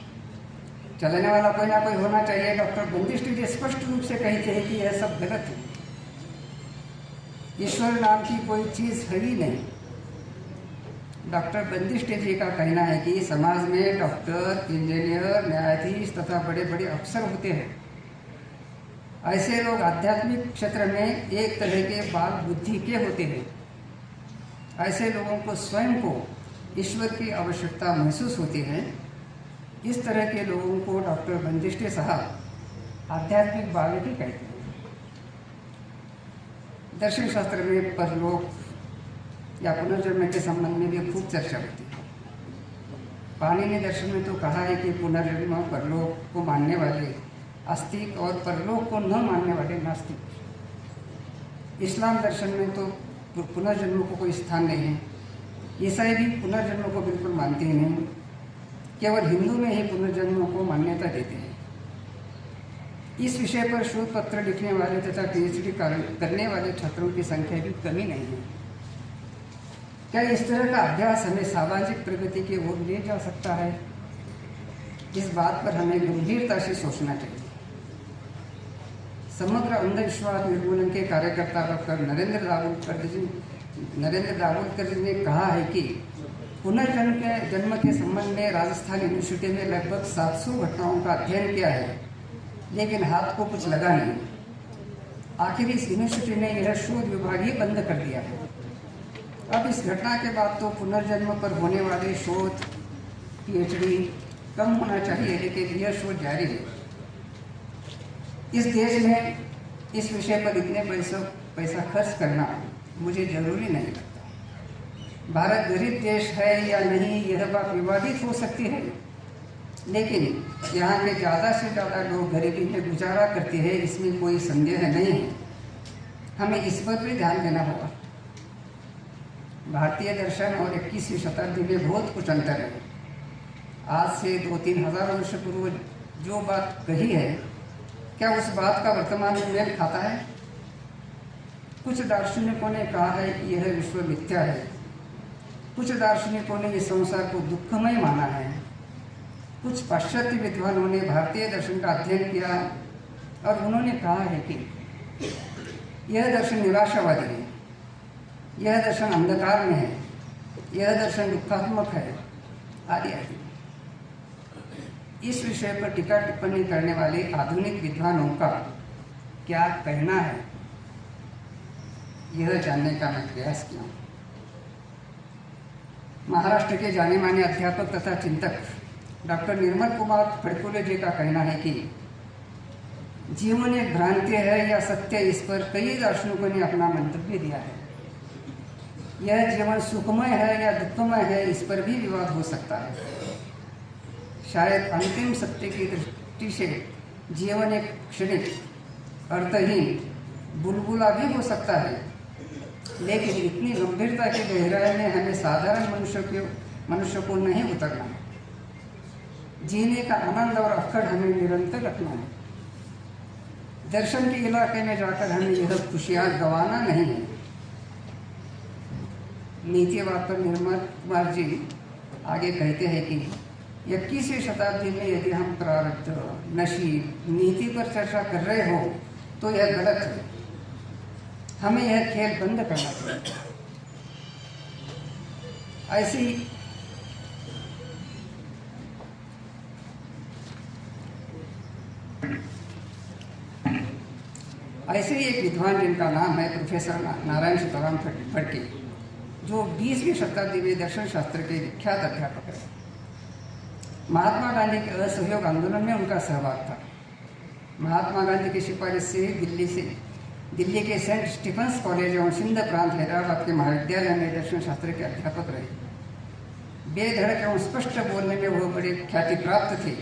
चलने वाला कोई ना कोई होना चाहिए। डॉक्टर बंदिष्टे जी स्पष्ट रूप से कहते हैं कि यह सब गलत है। ईश्वर नाम की कोई चीज़ है ही नहीं। डॉक्टर बंदिष्टे जी का कहना है कि समाज में डॉक्टर, इंजीनियर, न्यायाधीश तथा बड़े बड़े अफसर होते हैं। ऐसे लोग आध्यात्मिक क्षेत्र में एक तरह के बाल बुद्धि के होते हैं। ऐसे लोगों को स्वयं को ईश्वर की आवश्यकता महसूस होती है। इस तरह के लोगों को डॉक्टर बंदिष्टे साहब आध्यात्मिक बालक कहते हैं। दर्शन शास्त्र में परलोक या पुनर्जन्म के संबंध में भी खूब चर्चा होती है। पाणिनि दर्शन में तो कहा है कि पुनर्जन्म परलोक को मानने वाले आस्तिक और परलोक को न मानने वाले नास्तिक। इस्लाम दर्शन में तो पुनर्जन्म को कोई स्थान नहीं है। ईसाई भी पुनर्जन्म को बिल्कुल मानते ही नहीं, केवल हिंदू में ही पुनर्जन्म को मान्यता देते हैं। इस विषय पर शोध पत्र लिखने वाले तथा पीएचडी करने वाले छात्रों की संख्या भी कमी नहीं है। क्या इस तरह का अभ्यास हमें सामाजिक प्रगति की ओर ले जा सकता है? इस बात पर हमें गंभीरता से सोचना चाहिए। समग्र अंधविश्वास निर्मूलन के कार्यकर्ता डॉक्टर नरेंद्र दावोदकर जी ने कहा है कि पुनर्जन्म के संबंध में राजस्थान यूनिवर्सिटी में लगभग 700 घटनाओं का अध्ययन किया है, लेकिन हाथ को कुछ लगा नहीं। आखिर इस यूनिवर्सिटी ने यह शोध विभाग ही बंद कर दिया है। अब इस घटना के बाद तो पुनर्जन्म पर होने वाले शोध, पीएचडी कम होना चाहिए, लेकिन यह शोध जारी है। इस देश में इस विषय पर इतने पैसा खर्च करना मुझे जरूरी नहीं लगता। भारत गरीब देश है या नहीं यह बात विवादित हो सकती है, लेकिन यहाँ के ज़्यादा से ज़्यादा लोग गरीबी में गुजारा करते हैं, इसमें कोई संदेह नहीं है। हमें इस पर भी ध्यान देना होगा। भारतीय दर्शन और 21वीं शताब्दी में बहुत कुछ अंतर है। आज से 2-3 हज़ार वर्ष पूर्व जो बात कही है, क्या उस बात का वर्तमान में मेल खाता है? कुछ दार्शनिकों ने कहा है कि यह विश्व मिथ्या है। कुछ दार्शनिकों ने इस संसार को दुखमय माना है। कुछ पाश्चात्य विद्वानों ने भारतीय दर्शन का अध्ययन किया और उन्होंने कहा है कि यह दर्शन निराशावादी है, यह दर्शन अंधकार में है, यह दर्शन दुखात्मक है, आदि आदि। इस विषय पर टीका टिप्पणी करने वाले आधुनिक विद्वानों का क्या कहना है, यह जानने का मैं प्रयास किया। महाराष्ट्र के जाने माने अध्यापक तथा चिंतक डॉक्टर निर्मल कुमार फड़कुले जी का कहना है कि जीवन एक भ्रांति है या सत्य, इस पर कई दार्शनिकों ने अपना मंतव्य दिया है। यह जीवन सुखमय है या दुखमय है, इस पर भी विवाद हो सकता है। शायद अंतिम सत्य की दृष्टि से जीवन एक क्षणिक अर्थहीन बुलबुला भी हो सकता है, लेकिन इतनी गंभीरता की गहराई में हमें साधारण मनुष्य को नहीं उतरना। जीने का आनंद और अक्कड़ हमें निरंतर रखना है। दर्शन के इलाके में जाकर हमें यह खुशियाँ गंवाना नहीं है। नीतिवाद पर निर्मल कुमार जी आगे कहते हैं कि 21वीं शताब्दी में यदि हम प्रारब्ध, नसीब, नीति पर चर्चा कर रहे हो तो यह गलत है। हमें यह खेल बंद करना चाहिए। ऐसे ही एक विद्वान जिनका नाम है प्रोफेसर नारायण सीताराम फड़के, जो 20वीं शताब्दी में दर्शन शास्त्र के विख्यात अध्यापक है। महात्मा गांधी के असहयोग आंदोलन में उनका सहभाग था। महात्मा गांधी की सिफारिश से दिल्ली के सेंट स्टीफेंस कॉलेज और सिंध प्रांत हैदराबाद के महाविद्यालय में दर्शन शास्त्र के अध्यापक रहे। बेधड़क एवं स्पष्ट बोलने में वह बड़े ख्याति प्राप्त थे।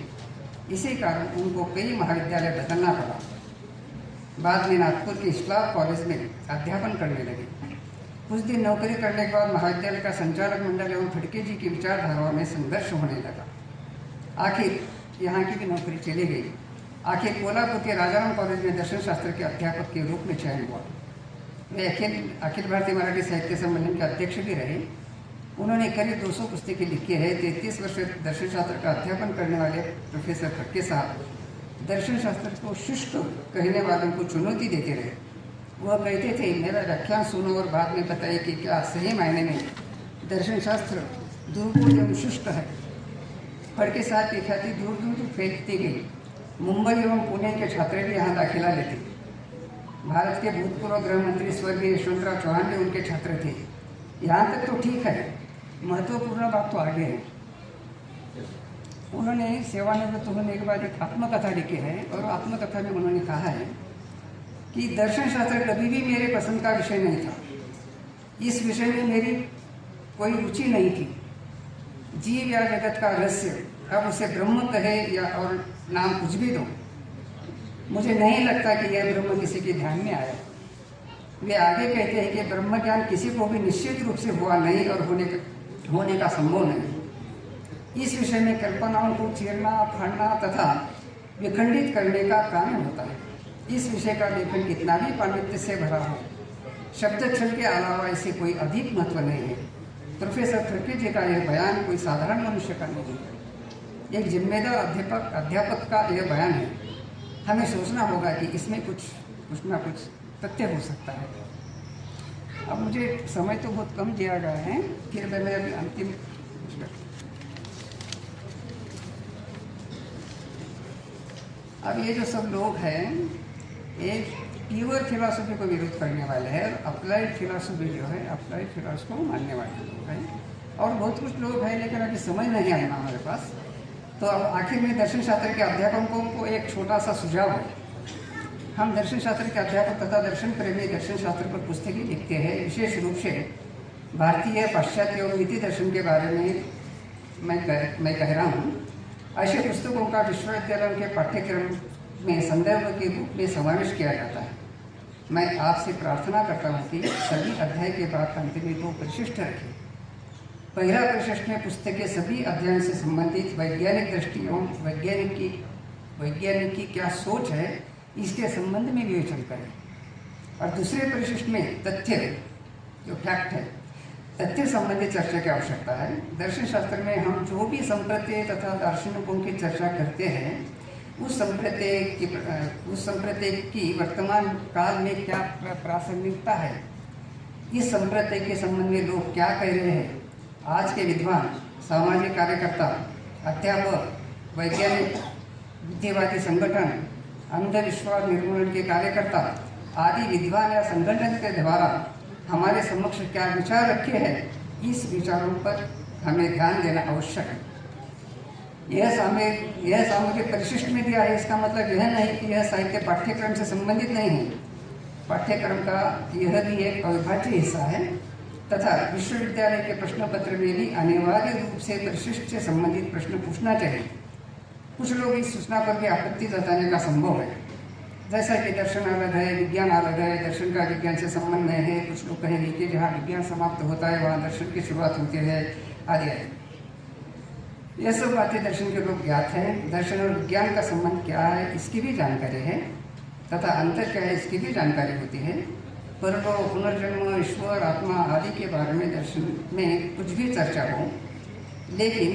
इसी कारण उनको कई महाविद्यालय बदलना पड़ा। बाद में नागपुर के इस्लाम कॉलेज में अध्यापन करने लगे। कुछ दिन नौकरी करने के बाद महाविद्यालय का संचालक मंडल एवं फड़के जी की विचारधाराओं में संघर्ष होने लगा। आखिर यहाँ की भी नौकरी चली गई। आखिर कोल्हापुर के राजाराम कॉलेज में दर्शन शास्त्र के अध्यापक के रूप में चयन हुआ। वे अखिल भारतीय मराठी साहित्य सम्मेलन के अध्यक्ष भी रहे। उन्होंने करीब 200 पुस्तकें लिखी है। 33 वर्ष दर्शन शास्त्र का अध्यापन करने वाले प्रोफेसर फड़के साहब दर्शन शास्त्र को शुष्क कहने वालों को चुनौती देते रहे। वह कहते थे, मेरा व्याख्यान सुनो और बाद में बताइए कि क्या सही मायने में दर्शन शास्त्र दुर्गुण एवं शुष्क है। फड़के साहब की ख्याति दूर दूर तक फैलती गई। मुंबई एवं पुणे के छात्र भी यहाँ दाखिला लेते। भारत के भूतपूर्व गृह मंत्री स्वर्गीय यशवंतराव चौहान भी उनके छात्र थे। यहाँ तक तो ठीक है, महत्वपूर्ण बात तो आगे है। उन्होंने सेवानिवृत्त होने के बाद एक आत्मकथा लिखी है और आत्मकथा में उन्होंने कहा है कि दर्शन शास्त्र कभी भी मेरे पसंद का विषय नहीं था। इस विषय में मेरी कोई रुचि नहीं थी। जीव या जगत का रहस्य, अब उसे ब्रह्म कहे या और नाम कुछ भी दो, मुझे नहीं लगता कि यह ब्रह्म किसी के ध्यान में आया। वे आगे कहते हैं कि ब्रह्म ज्ञान किसी को भी निश्चित रूप से हुआ नहीं और होने का संभव नहीं। इस विषय में कल्पनाओं को चीरना, फाड़ना तथा विखंडित करने का काम होता है। इस विषय का लेखन कितना भी पांडित्य से भरा हो, शब्द छल के अलावा इसे कोई अधिक महत्व नहीं है। प्रोफेसर फड़के जी का यह बयान कोई साधारण मनुष्य का नहीं है। एक जिम्मेदार अध्यापक का यह बयान है। हमें सोचना होगा कि इसमें कुछ ना कुछ तथ्य हो सकता है। अब मुझे समय तो बहुत कम दिया गया है, फिर मैं अभी अंतिम अब ये जो सब लोग हैं ये प्योर फिलॉसफी को विरोध करने वाले हैं। अप्लाइड फिलॉसफी जो है, अप्लाइड फिलॉसफी को मानने वाले लोग हैं और बहुत कुछ लोग हैं, लेकिन अभी समय नहीं आया हमारे पास। तो अब आखिर में दर्शन शास्त्र के अध्यापकों को एक छोटा सा सुझाव है। हम दर्शन शास्त्र के अध्यापक तथा दर्शन प्रेमी दर्शन शास्त्र पर पुस्तकें लिखते हैं। विशेष रूप से भारतीय, पाश्चात्य और नीति दर्शन के बारे में मैं कह रहा हूँ। ऐसे पुस्तकों का विश्वविद्यालयों के पाठ्यक्रम में संदर्भ के रूप में समावेश किया जाता है। मैं आपसे प्रार्थना करता हूँ कि सभी अध्याय के बाद अंत में 2 परिशिष्ट रखें। पहला परिशिष्ट में पुस्तक के सभी अध्ययन से संबंधित वैज्ञानिक दृष्टि एवं वैज्ञानिक की क्या सोच है इसके संबंध में विवेचन करें। और दूसरे परिशिष्ट में तथ्य, जो फैक्ट है, तथ्य संबंधी चर्चा की आवश्यकता है। दर्शन शास्त्र में हम जो भी संप्रदाय तथा दार्शनिकों की चर्चा करते हैं उस संप्रदाय की वर्तमान काल में क्या प्रासंगिकता है, इस संप्रदाय के संबंध में लोग क्या कह रहे हैं। आज के विद्वान, सामाजिक कार्यकर्ता, अध्यापक, वैज्ञानिक, बुद्धिवादी संगठन, अंधविश्वास निर्मूलन के कार्यकर्ता आदि विद्वान या संगठन के द्वारा हमारे समक्ष क्या विचार रखे हैं, इस विचारों पर हमें ध्यान देना आवश्यक है। यह सामग्री परिशिष्ट में दिया है, इसका मतलब यह नहीं कि यह साहित्य पाठ्यक्रम से संबंधित नहीं है। पाठ्यक्रम का यह भी एक अविभाज्य हिस्सा है तथा विश्वविद्यालय के प्रश्न पत्र में भी अनिवार्य रूप से परिशिष्ट से संबंधित प्रश्न पूछना चाहिए। कुछ लोग इस सूचना पर भी आपत्ति जताने का संभव है, जैसा कि दर्शन अलग है, विज्ञान अलग है, दर्शन का विज्ञान से संबंध नहीं है। कुछ लोग कहेंगे कि जहाँ विज्ञान समाप्त होता है वहाँ दर्शन की शुरुआत होती है आदि आदि। यह सब बातें दर्शन के लोग ज्ञात हैं। दर्शन और विज्ञान का संबंध क्या है इसकी भी जानकारी है तथा अंतर क्या है इसकी भी जानकारी होती है। परलोक, पुनर्जन्म, ईश्वर, आत्मा आदि के बारे में दर्शन में कुछ भी चर्चा हो, लेकिन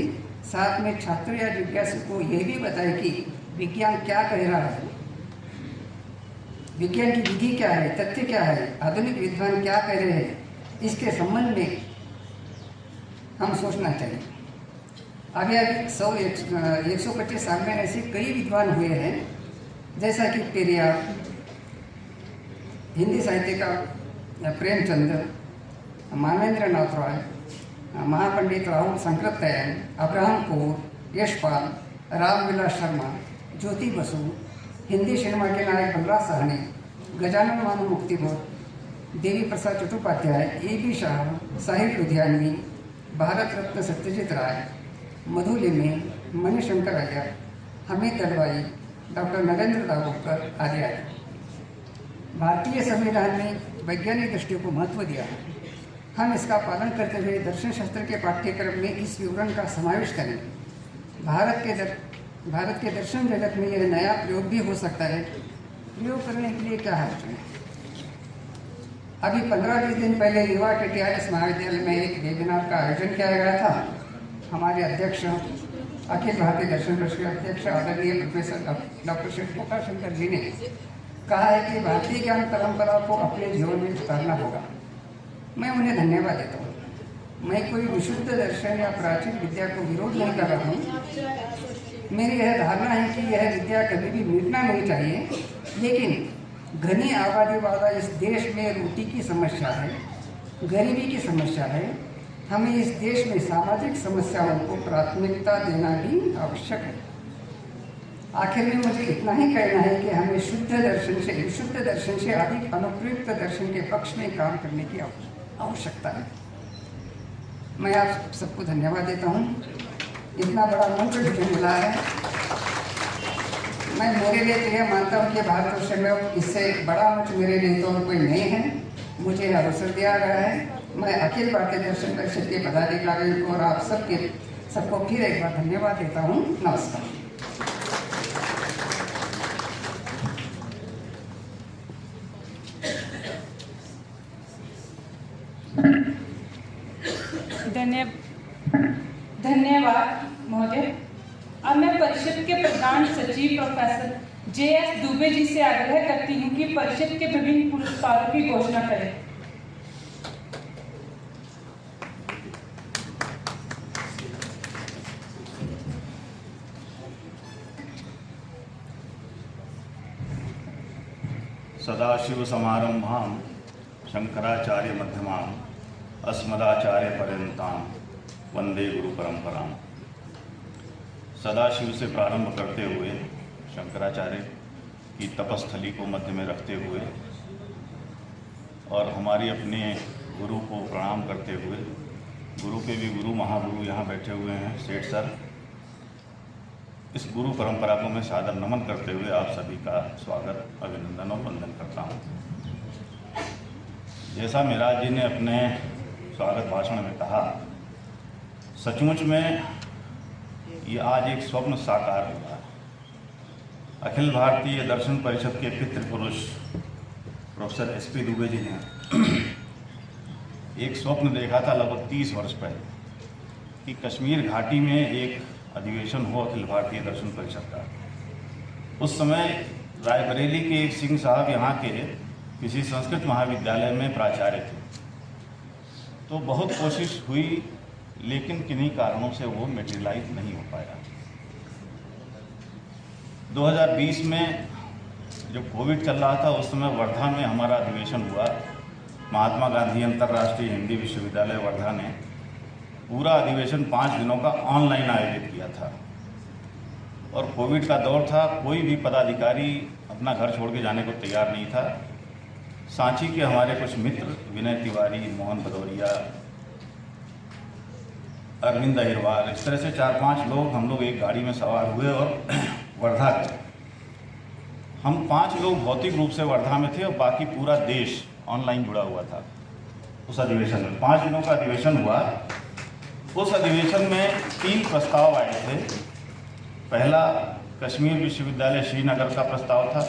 साथ में छात्र या जिज्ञासु को यह भी बताए कि विज्ञान क्या कह रहा है, विज्ञान की विधि क्या है, तथ्य क्या है, आधुनिक विद्वान क्या कह रहे हैं, इसके संबंध में हम सोचना चाहिए। अभी 125 साल में ऐसे कई विद्वान हुए हैं, जैसा कि पेरियार, हिंदी साहित्य का प्रेमचंद, मानवेंद्र नाथ रॉय, महापंडित राहुल संकृतयन, अब्राहम कौर, यशपाल, रामविलास शर्मा, ज्योति बसु, हिंदी सिनेमा के नायक बलराज साहनी, गजानन मानव मुक्तिबोध, देवी प्रसाद चट्टोपाध्याय, A.B. शाह, साहिब लुधियानवी, भारत रत्न सत्यजीत राय, मधु लिम्हे, मणिशंकर अय्यर, हमीद दलवाई, डॉक्टर नरेंद्र दाभोलकर आदि आदि। भारतीय संविधान में वैज्ञानिक दृष्टि को महत्व दिया है। हम इसका पालन करते हुए दर्शन शास्त्र के पाठ्यक्रम में इस विवरण का समावेश करेंगे। भारत के दर्शन जगत में यह नया प्रयोग भी हो सकता है। प्रयोग करने के लिए क्या हर्ज है? अभी 15-20 दिन पहले युवा के TRS महाविद्यालय में एक वेबिनार का आयोजन किया गया था। हमारे अध्यक्ष, अखिल भारतीय दर्शन परिषद के अध्यक्ष आदरणीय प्रोफेसर डॉक्टर श्री शंकर जी ने कहा है कि भारतीय ज्ञान परंपरा को अपने जीवन में उतारना होगा। मैं उन्हें धन्यवाद देता हूँ। मैं कोई विशुद्ध दर्शन या प्राचीन विद्या को विरोध नहीं कर रहा हूँ। मेरी यह धारणा है कि यह विद्या कभी भी मिटना नहीं चाहिए, लेकिन घनी आबादी वाला इस देश में रोटी की समस्या है, गरीबी की समस्या है। हमें इस देश में सामाजिक समस्याओं को प्राथमिकता देना भी आवश्यक है। आखिर में मुझे इतना ही कहना है कि हमें शुद्ध दर्शन से विशुद्ध दर्शन से अधिक अनुप्रयुक्त दर्शन के पक्ष में काम करने की आवश्यकता है। मैं आप सबको धन्यवाद देता हूँ। इतना बड़ा मंच मुझे मिला है। मैं मेरे लिए तो यह मानता हूँ कि भारतवर्ष में इससे बड़ा मंच मेरे लिए तो कोई नहीं है। मुझे अवसर दिया गया है। मैं अखिल भारतीय दर्शन परिषद के पदाधिकारियों को और आप सबको फिर एक बार धन्यवाद देता हूँ। नमस्कार। धन्यवाद महोदय। अब मैं परिषद के प्रधान सचिव प्रोफेसर JS दुबे जी से आग्रह करती हूँ कि परिषद के विभिन्न पुरस्कारों की घोषणा करें। सदाशिव समारंभां शंकराचार्य मध्यमां अस्मदाचार्य पर्यंतां वंदे गुरु परंपरां। सदाशिव से प्रारंभ करते हुए शंकराचार्य की तपस्थली को मध्य में रखते हुए और हमारी अपने गुरु को प्रणाम करते हुए, गुरु के भी गुरु महागुरु यहाँ बैठे हुए हैं सेठ सर, इस गुरु परंपरा को मैं सादर नमन करते हुए आप सभी का स्वागत, अभिनंदन और वंदन करता हूँ। जैसा मेराज जी ने अपने स्वागत भाषण में कहा, सचमुच में ये आज एक स्वप्न साकार हुआ। अखिल भारतीय दर्शन परिषद के पितृ पुरुष प्रोफेसर SP दुबे जी ने एक स्वप्न देखा था लगभग 30 वर्ष पहले कि कश्मीर घाटी में एक अधिवेशन हो अखिल भारतीय दर्शन परिषद का। उस समय रायबरेली के एक सिंह साहब यहाँ के किसी संस्कृत महाविद्यालय में प्राचार्य थे। तो बहुत कोशिश हुई, लेकिन किन्हीं कारणों से वो मेटेरियलाइज नहीं हो पाया। 2020 में जब कोविड चल रहा था, उस समय वर्धा में हमारा अधिवेशन हुआ। महात्मा गांधी अंतर्राष्ट्रीय हिंदी विश्वविद्यालय वर्धा ने पूरा अधिवेशन 5 दिनों का ऑनलाइन आयोजित किया था और कोविड का दौर था। कोई भी पदाधिकारी अपना घर छोड़ के जाने को तैयार नहीं था। सांची के हमारे कुछ मित्र विनय तिवारी, मोहन भदौरिया, अरविंद अहिरवाल, इस तरह से 4-5 लोग हम लोग एक गाड़ी में सवार हुए और वर्धा गए। हम 5 लोग भौतिक रूप से वर्धा में थे और बाकी पूरा देश ऑनलाइन जुड़ा हुआ था। उस अधिवेशन में 5 दिनों का अधिवेशन हुआ। उस अधिवेशन में 3 प्रस्ताव आए थे। पहला कश्मीर विश्वविद्यालय श्रीनगर का प्रस्ताव था,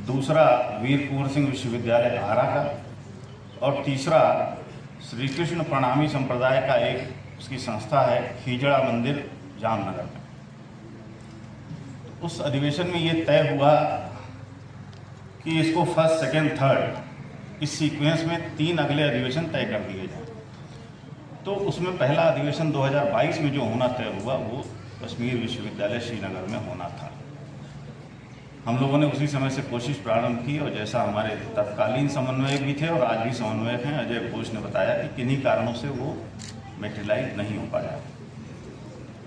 दूसरा वीर कुंवर सिंह विश्वविद्यालय आरा का, और तीसरा श्री कृष्ण प्रणामी संप्रदाय का एक उसकी संस्था है खीजड़ा मंदिर जामनगर में। उस अधिवेशन में ये तय हुआ कि इसको फर्स्ट, सेकेंड, थर्ड इस सीक्वेंस में 3 अगले अधिवेशन तय कर दिए जाए। तो उसमें पहला अधिवेशन 2022 में जो होना तय हुआ वो कश्मीर विश्वविद्यालय श्रीनगर में होना था। हम लोगों ने उसी समय से कोशिश प्रारंभ की, और जैसा हमारे तत्कालीन समन्वयक भी थे और आज भी समन्वयक हैं अजय घोष ने बताया कि किन्हीं कारणों से वो मेटेरियलाइज नहीं हो पाया।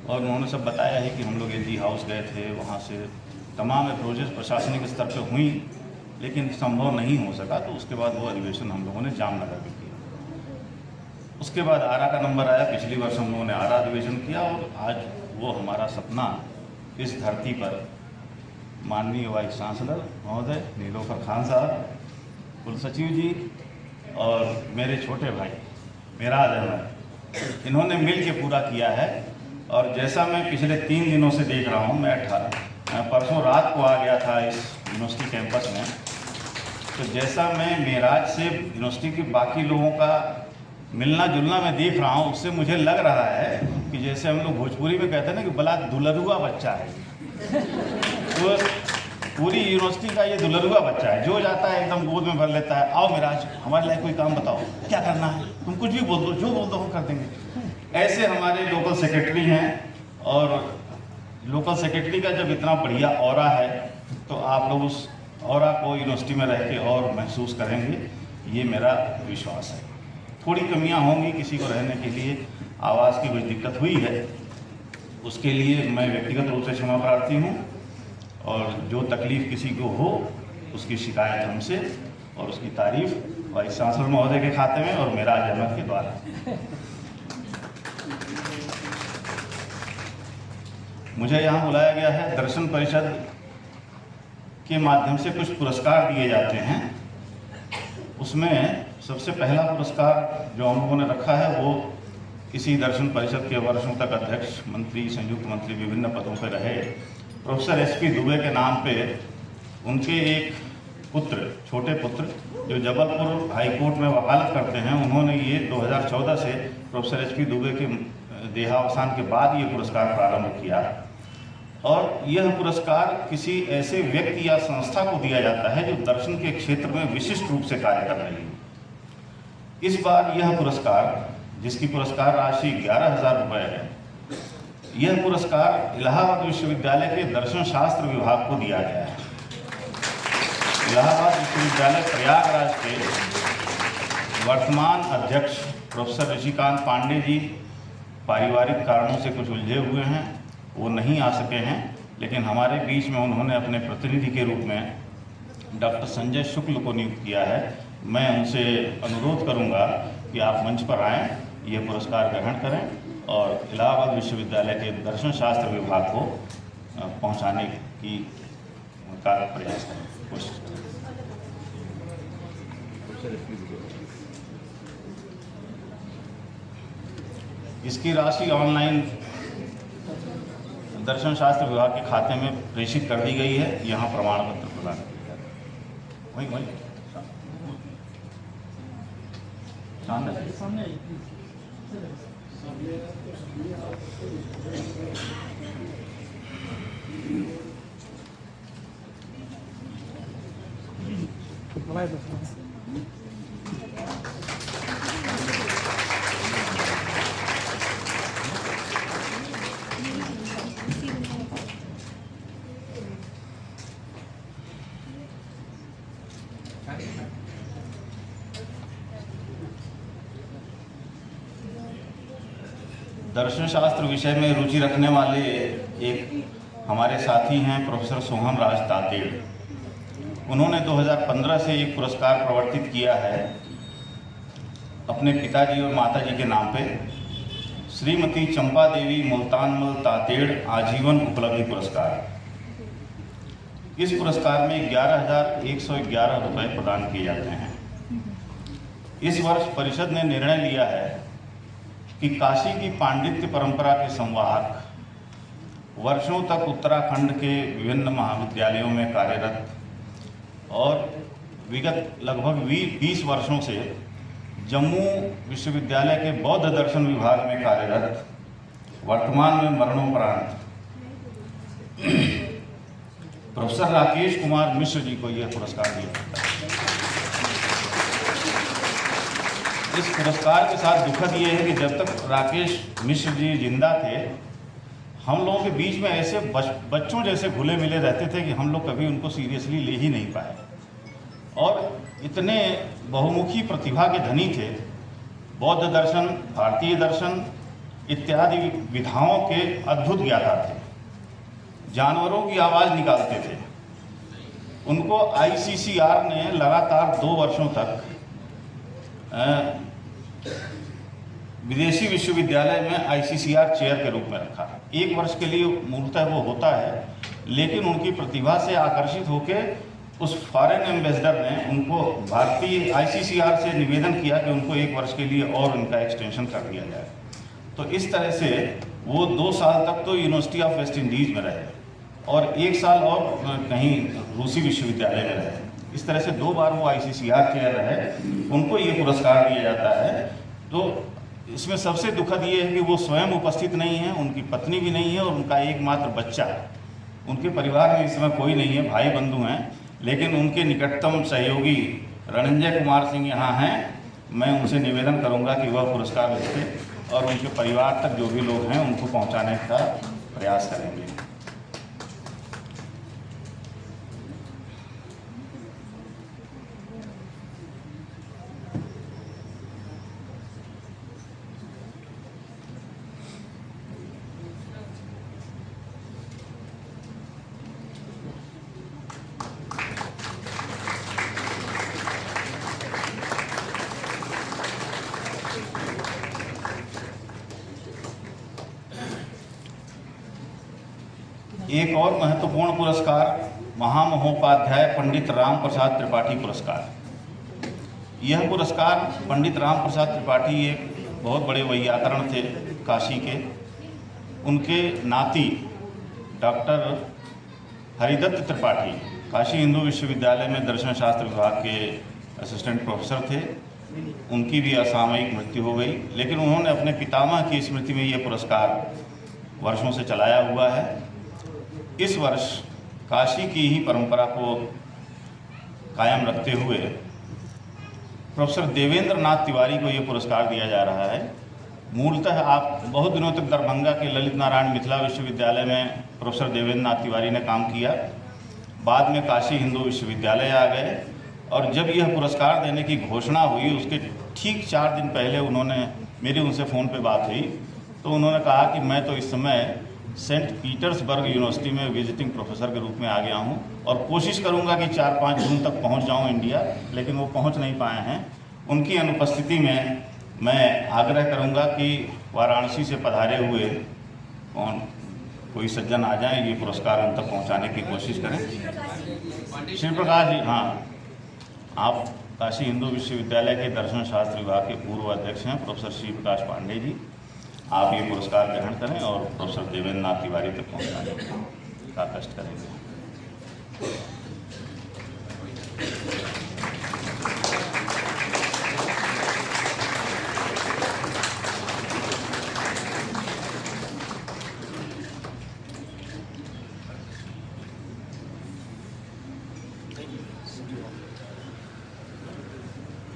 और उन्होंने सब बताया है कि हम लोग एलजी हाउस गए थे, वहाँ से तमाम अप्रोचेस प्रशासनिक स्तर पर हुई, लेकिन संभव नहीं हो सका। तो उसके बाद वो अधिवेशन हम लोगों ने जामनगर में किया। उसके बाद आरा का नंबर आया। पिछली वर्ष हम लोगों ने आरा अधिवेशन किया, और आज वो हमारा सपना इस धरती पर माननीय वाइस चांसलर महोदय नीलोफर खान साहब, कुल सचिव जी और मेरे छोटे भाई मेराज अहमद, इन्होंने मिल के पूरा किया है। और जैसा मैं पिछले 3 दिनों से देख रहा हूँ, मैं परसों रात को आ गया था इस यूनिवर्सिटी कैंपस में, तो जैसा मैं मेराज से यूनिवर्सिटी के बाकी लोगों का मिलना जुलना मैं देख रहा हूँ, उससे मुझे लग रहा है कि जैसे हम लोग भोजपुरी में कहते हैं ना कि बड़ा दुलरुआ बच्चा है। तो पूरी यूनिवर्सिटी का ये दुलरुआ बच्चा है, जो जाता है एकदम गोद में भर लेता है। आओ मेराज, हमारे लायक कोई काम बताओ, क्या करना है, तुम कुछ भी बोल दो, जो बोल दो हम कर देंगे। ऐसे हमारे लोकल सेक्रेटरी हैं, और लोकल सेक्रेटरी का जब इतना बढ़िया ऑरा है तो आप लोग उस ऑरा को यूनिवर्सिटी में रह के और महसूस करेंगे, ये मेरा विश्वास है। थोड़ी कमियां होंगी, किसी को रहने के लिए आवाज़ की कुछ दिक्कत हुई है, उसके लिए मैं व्यक्तिगत रूप से क्षमा प्रार्थी हूँ, और जो तकलीफ़ किसी को हो उसकी शिकायत हमसे और उसकी तारीफ वाइस चांसलर महोदय के खाते में और मेराज अहमद के द्वारा। मुझे यहाँ बुलाया गया है, दर्शन परिषद के माध्यम से कुछ पुरस्कार दिए जाते हैं। उसमें सबसे पहला पुरस्कार जो हम लोगों ने रखा है वो इसी दर्शन परिषद के वर्षों तक अध्यक्ष, मंत्री, संयुक्त मंत्री, विभिन्न पदों पर रहे प्रोफेसर एसपी दुबे के नाम पे उनके एक पुत्र, छोटे पुत्र, जो जबलपुर हाई कोर्ट में वकालत करते हैं, उन्होंने ये 2014 से प्रोफेसर एसपी दुबे के देहावसान के बाद ये पुरस्कार प्रारंभ किया। और यह पुरस्कार किसी ऐसे व्यक्ति या संस्था को दिया जाता है जो दर्शन के क्षेत्र में विशिष्ट रूप से कार्य कर रही है। इस बार यह पुरस्कार, जिसकी पुरस्कार राशि 11,000 रुपये है, यह पुरस्कार इलाहाबाद विश्वविद्यालय के दर्शन शास्त्र विभाग को दिया गया है। इलाहाबाद विश्वविद्यालय प्रयागराज के वर्तमान अध्यक्ष प्रोफेसर ऋषिकांत पांडे जी पारिवारिक कारणों से कुछ उलझे हुए हैं, वो नहीं आ सके हैं, लेकिन हमारे बीच में उन्होंने अपने प्रतिनिधि के रूप में डॉक्टर संजय शुक्ल को नियुक्त किया है। मैं उनसे अनुरोध करूंगा कि आप मंच पर आएँ, ये पुरस्कार ग्रहण करें और इलाहाबाद विश्वविद्यालय के दर्शन शास्त्र विभाग को पहुंचाने की का प्रयास करें, कोशिश करें। इसकी राशि ऑनलाइन दर्शन शास्त्र विभाग के खाते में प्रेषित कर दी गई है। यहाँ प्रमाण पत्र प्रदान किया जाता है। वही सामने दर्शन शास्त्र विषय में रुचि रखने वाले एक हमारे साथी हैं प्रोफेसर सोहन राज तातेड़। उन्होंने 2015 से एक पुरस्कार प्रवर्तित किया है अपने पिताजी और माताजी के नाम पे, श्रीमती चंपा देवी मुल्तानमल तातेड़ आजीवन उपलब्धि पुरस्कार। इस पुरस्कार में 11,111 रुपये प्रदान किए जाते हैं। इस वर्ष परिषद ने निर्णय लिया है कि काशी की पांडित्य परंपरा के संवाहक, वर्षों तक उत्तराखंड के विभिन्न महाविद्यालयों में कार्यरत और विगत लगभग 20 वर्षों से जम्मू विश्वविद्यालय के बौद्ध दर्शन विभाग में कार्यरत, वर्तमान में मरणोपरांत प्रोफेसर राकेश कुमार मिश्र जी को यह पुरस्कार दिया जाता है। इस पुरस्कार के साथ दुखद ये है कि जब तक राकेश मिश्र जी जिंदा थे, हम लोगों के बीच में ऐसे बच्चों जैसे घुले मिले रहते थे कि हम लोग कभी उनको सीरियसली ले ही नहीं पाए, और इतने बहुमुखी प्रतिभा के धनी थे। बौद्ध दर्शन, भारतीय दर्शन इत्यादि विधाओं के अद्भुत ज्ञाता थे, जानवरों की आवाज़ निकालते थे। उनको ICCR ने लगातार 2 वर्षों तक विदेशी विश्वविद्यालय में ICCR चेयर के रूप में रखा। 1 वर्ष के लिए मूलतः वो होता है, लेकिन उनकी प्रतिभा से आकर्षित होकर उस फॉरेन एम्बेसडर ने उनको भारतीय ICCR से निवेदन किया कि उनको 1 वर्ष के लिए और उनका एक्सटेंशन कर दिया जाए। तो इस तरह से वो 2 साल तक तो यूनिवर्सिटी ऑफ वेस्ट इंडीज़ में रहे और 1 साल और कहीं रूसी विश्वविद्यालय में रहे। इस तरह से 2 बार वो ICCR चेयर रहे, उनको ये पुरस्कार दिया जाता है। तो इसमें सबसे दुखद ये है कि वो स्वयं उपस्थित नहीं है, उनकी पत्नी भी नहीं है और उनका एकमात्र बच्चा, उनके परिवार में इस समय कोई नहीं है, भाई बंधु हैं, लेकिन उनके निकटतम सहयोगी रणंजय कुमार सिंह यहाँ हैं। मैं उनसे निवेदन करूँगा कि वह पुरस्कार लिखें और उनके परिवार तक जो भी लोग हैं उनको पहुँचाने का प्रयास करेंगे। एक और महत्वपूर्ण पुरस्कार महामहोपाध्याय पंडित राम प्रसाद त्रिपाठी पुरस्कार। यह पुरस्कार पंडित राम प्रसाद त्रिपाठी एक बहुत बड़े वैयाकरण थे काशी के। उनके नाती डॉक्टर हरिदत्त त्रिपाठी काशी हिंदू विश्वविद्यालय में दर्शन शास्त्र विभाग के असिस्टेंट प्रोफेसर थे। उनकी भी असामयिक मृत्यु हो गई, लेकिन उन्होंने अपने पितामह की स्मृति में ये पुरस्कार वर्षों से चलाया हुआ है। इस वर्ष काशी की ही परंपरा को कायम रखते हुए प्रोफेसर देवेंद्र नाथ तिवारी को ये पुरस्कार दिया जा रहा है। मूलतः आप बहुत दिनों तक दरभंगा के ललित नारायण मिथिला विश्वविद्यालय में प्रोफेसर देवेंद्र नाथ तिवारी ने काम किया, बाद में काशी हिंदू विश्वविद्यालय आ गए और जब यह पुरस्कार देने की घोषणा हुई उसके ठीक 4 दिन पहले मेरी उनसे फ़ोन पे बात हुई, तो उन्होंने कहा कि मैं तो इस समय सेंट पीटर्सबर्ग यूनिवर्सिटी में विजिटिंग प्रोफेसर के रूप में आ गया हूं और कोशिश करूंगा कि 4-5 जून तक पहुंच जाऊं इंडिया, लेकिन वो पहुंच नहीं पाए हैं। उनकी अनुपस्थिति में मैं आग्रह करूंगा कि वाराणसी से पधारे हुए कोई सज्जन आ जाएं, ये पुरस्कार उन तक पहुँचाने की कोशिश करें। शिव प्रकाश जी, हाँ, आप काशी हिंदू विश्वविद्यालय के दर्शन शास्त्र विभाग के पूर्व अध्यक्ष हैं प्रोफेसर शिव प्रकाश पांडे जी। आप ये पुरस्कार ग्रहण करें और प्रोफेसर देवेंद्र नाथ तिवारी तक पहुँचाने का कष्ट करेंगे।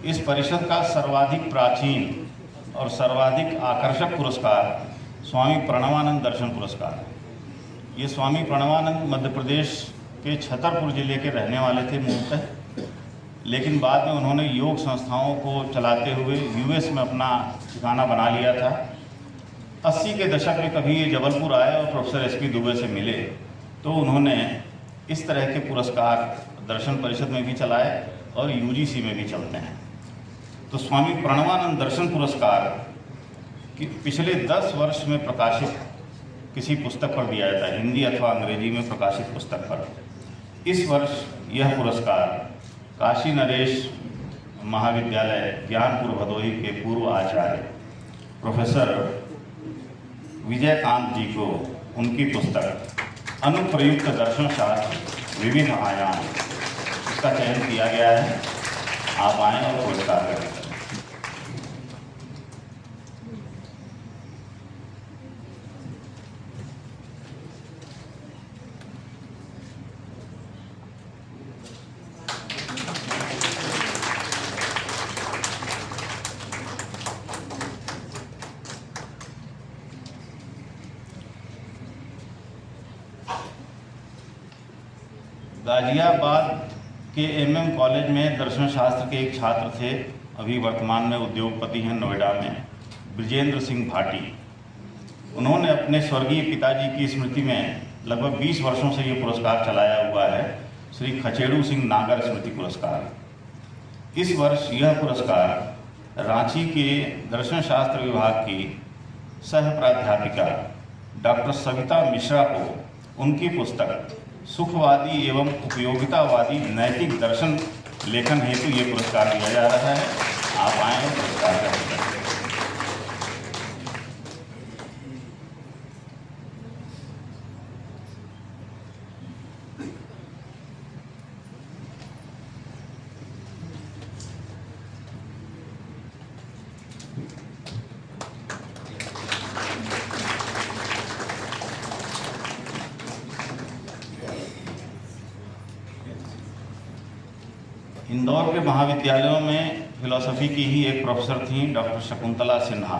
इस परिषद का सर्वाधिक प्राचीन और सर्वाधिक आकर्षक पुरस्कार स्वामी प्रणवानंद दर्शन पुरस्कार। ये स्वामी प्रणवानंद मध्य प्रदेश के छतरपुर जिले के रहने वाले थे मूलतः, लेकिन बाद में उन्होंने योग संस्थाओं को चलाते हुए यूएस में अपना ठिकाना बना लिया था। 80 के दशक में कभी ये जबलपुर आए और प्रोफेसर SP दुबे से मिले, तो उन्होंने इस तरह के पुरस्कार दर्शन परिषद में भी चलाए और यूजीसी में भी चलते हैं। तो स्वामी प्रणवानंद दर्शन पुरस्कार कि पिछले 10 वर्ष में प्रकाशित किसी पुस्तक पर दिया जाता है, हिंदी अथवा अंग्रेजी में प्रकाशित पुस्तक पर। इस वर्ष यह पुरस्कार काशी नरेश महाविद्यालय ज्ञानपुर भदोही के पूर्व आचार्य प्रोफेसर विजयकांत जी को उनकी पुस्तक अनुप्रयुक्त दर्शन शास्त्र विविध आयाम, इसका चयन किया गया है। आप आएँ और पुरस्कार करें। गाजियाबाद के एमएम कॉलेज में दर्शन शास्त्र के एक छात्र थे, अभी वर्तमान में उद्योगपति हैं नोएडा में, ब्रिजेंद्र सिंह भाटी। उन्होंने अपने स्वर्गीय पिताजी की स्मृति में लगभग 20 वर्षों से ये पुरस्कार चलाया हुआ है, श्री खचेड़ू सिंह नागर स्मृति पुरस्कार। इस वर्ष यह पुरस्कार रांची के दर्शन शास्त्र विभाग की सह प्राध्यापिका डॉक्टर सविता मिश्रा को उनकी पुस्तक सुखवादी एवं उपयोगितावादी नैतिक दर्शन लेखन हेतु ये पुरस्कार दिया जा रहा है। आप आएँ और पुरस्कार करें। इंदौर के महाविद्यालयों में फिलॉसफी की ही एक प्रोफेसर थी डॉक्टर शकुंतला सिन्हा।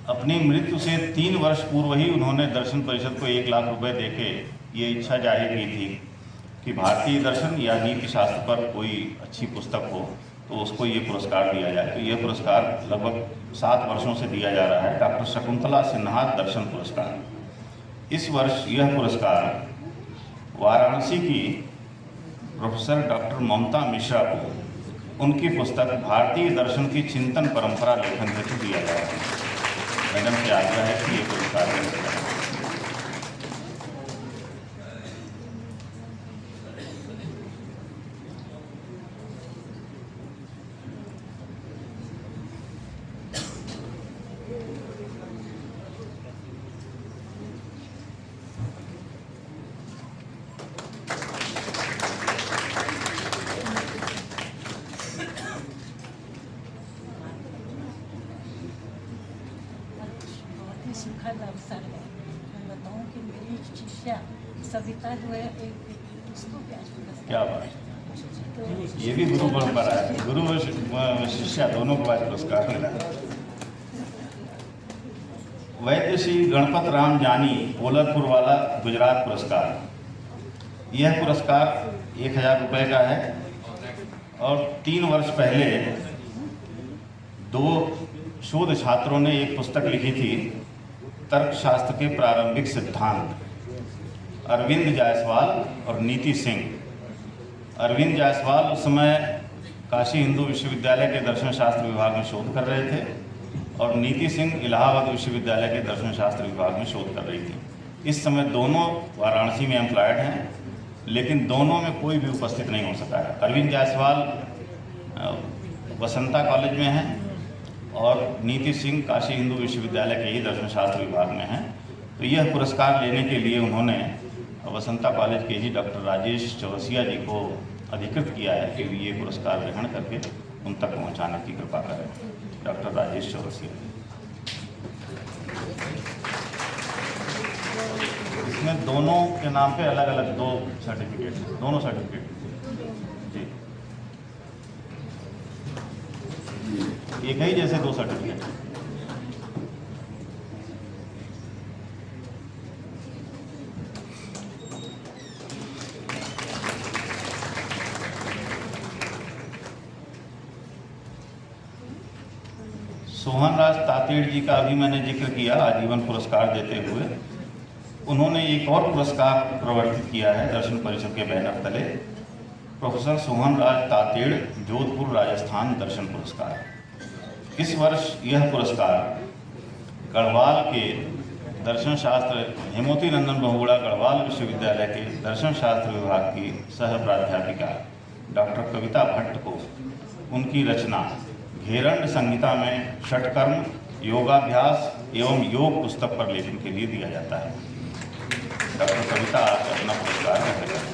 अपनी मृत्यु से 3 वर्ष पूर्व ही उन्होंने दर्शन परिषद को 1 लाख रुपए देके ये इच्छा जाहिर की थी कि भारतीय दर्शन या नीति शास्त्र पर कोई अच्छी पुस्तक हो तो उसको ये पुरस्कार दिया जाए। तो यह पुरस्कार लगभग 7 वर्षों से दिया जा रहा है, डॉक्टर शकुंतला सिन्हा दर्शन पुरस्कार। इस वर्ष यह पुरस्कार वाराणसी की प्रोफेसर डॉक्टर ममता मिश्रा को उनकी पुस्तक भारतीय दर्शन की चिंतन परंपरा लेखन हेतु दिया गया है। मैडम से आग्रह है कि ये पुरस्कार मिलेगा। सुखद अवसर है। मैं बताऊं कि मेरी शिष्या सविता जो है एक उसको क्या बात, तो ये भी गुरु परंपरा है, गुरु और शिष्या दोनों को आज पुरस्कार मिला। वैद्य श्री गणपत राम जानी पोलरपुर वाला गुजरात पुरस्कार। यह पुरस्कार 1000 रुपये का है और 3 वर्ष पहले 2 शोध छात्रों ने एक पुस्तक लिखी थी, तर्कशास्त्र के प्रारंभिक सिद्धांत, अरविंद जायसवाल और नीति सिंह। अरविंद जायसवाल उस समय काशी हिंदू विश्वविद्यालय के दर्शन शास्त्र विभाग में शोध कर रहे थे और नीति सिंह इलाहाबाद विश्वविद्यालय के दर्शन शास्त्र विभाग में शोध कर रही थी। इस समय दोनों वाराणसी में एम्प्लॉयड हैं, लेकिन दोनों में कोई भी उपस्थित नहीं हो सका है। अरविंद जायसवाल वसंता कॉलेज में हैं और नीति सिंह काशी हिंदू विश्वविद्यालय के ही दर्शन शास्त्र विभाग में हैं। तो यह पुरस्कार लेने के लिए उन्होंने वसंता कॉलेज के ही डॉक्टर राजेश चौरसिया जी को अधिकृत किया है कि ये पुरस्कार ग्रहण करके उन तक पहुंचाने की कृपा करें। डॉक्टर राजेश चौरसिया। इसमें दोनों के नाम पे अलग अलग 2 सर्टिफिकेट, दोनों सर्टिफिकेट जी एक ही जैसे 2 सर्टिफिकेट। सोहन राज तातेड़ जी का अभी मैंने जिक्र किया, आजीवन पुरस्कार देते हुए। उन्होंने एक और पुरस्कार प्रवर्तित किया है दर्शन परिषद के बैनर तले, प्रोफेसर सोहन राज तातेड़, जोधपुर राजस्थान दर्शन पुरस्कार। इस वर्ष यह पुरस्कार गढ़वाल के दर्शन शास्त्र हेमोती नंदन बहुगुणा गढ़वाल विश्वविद्यालय के दर्शन शास्त्र विभाग की सह प्राध्यापिका डॉक्टर कविता भट्ट को उनकी रचना घेरंड संहिता में षटकर्म, योगाभ्यास एवं योग पुस्तक पर लेखन के लिए दिया जाता है। डॉक्टर कविता आज अपना पुरस्कार ग्रहण करें।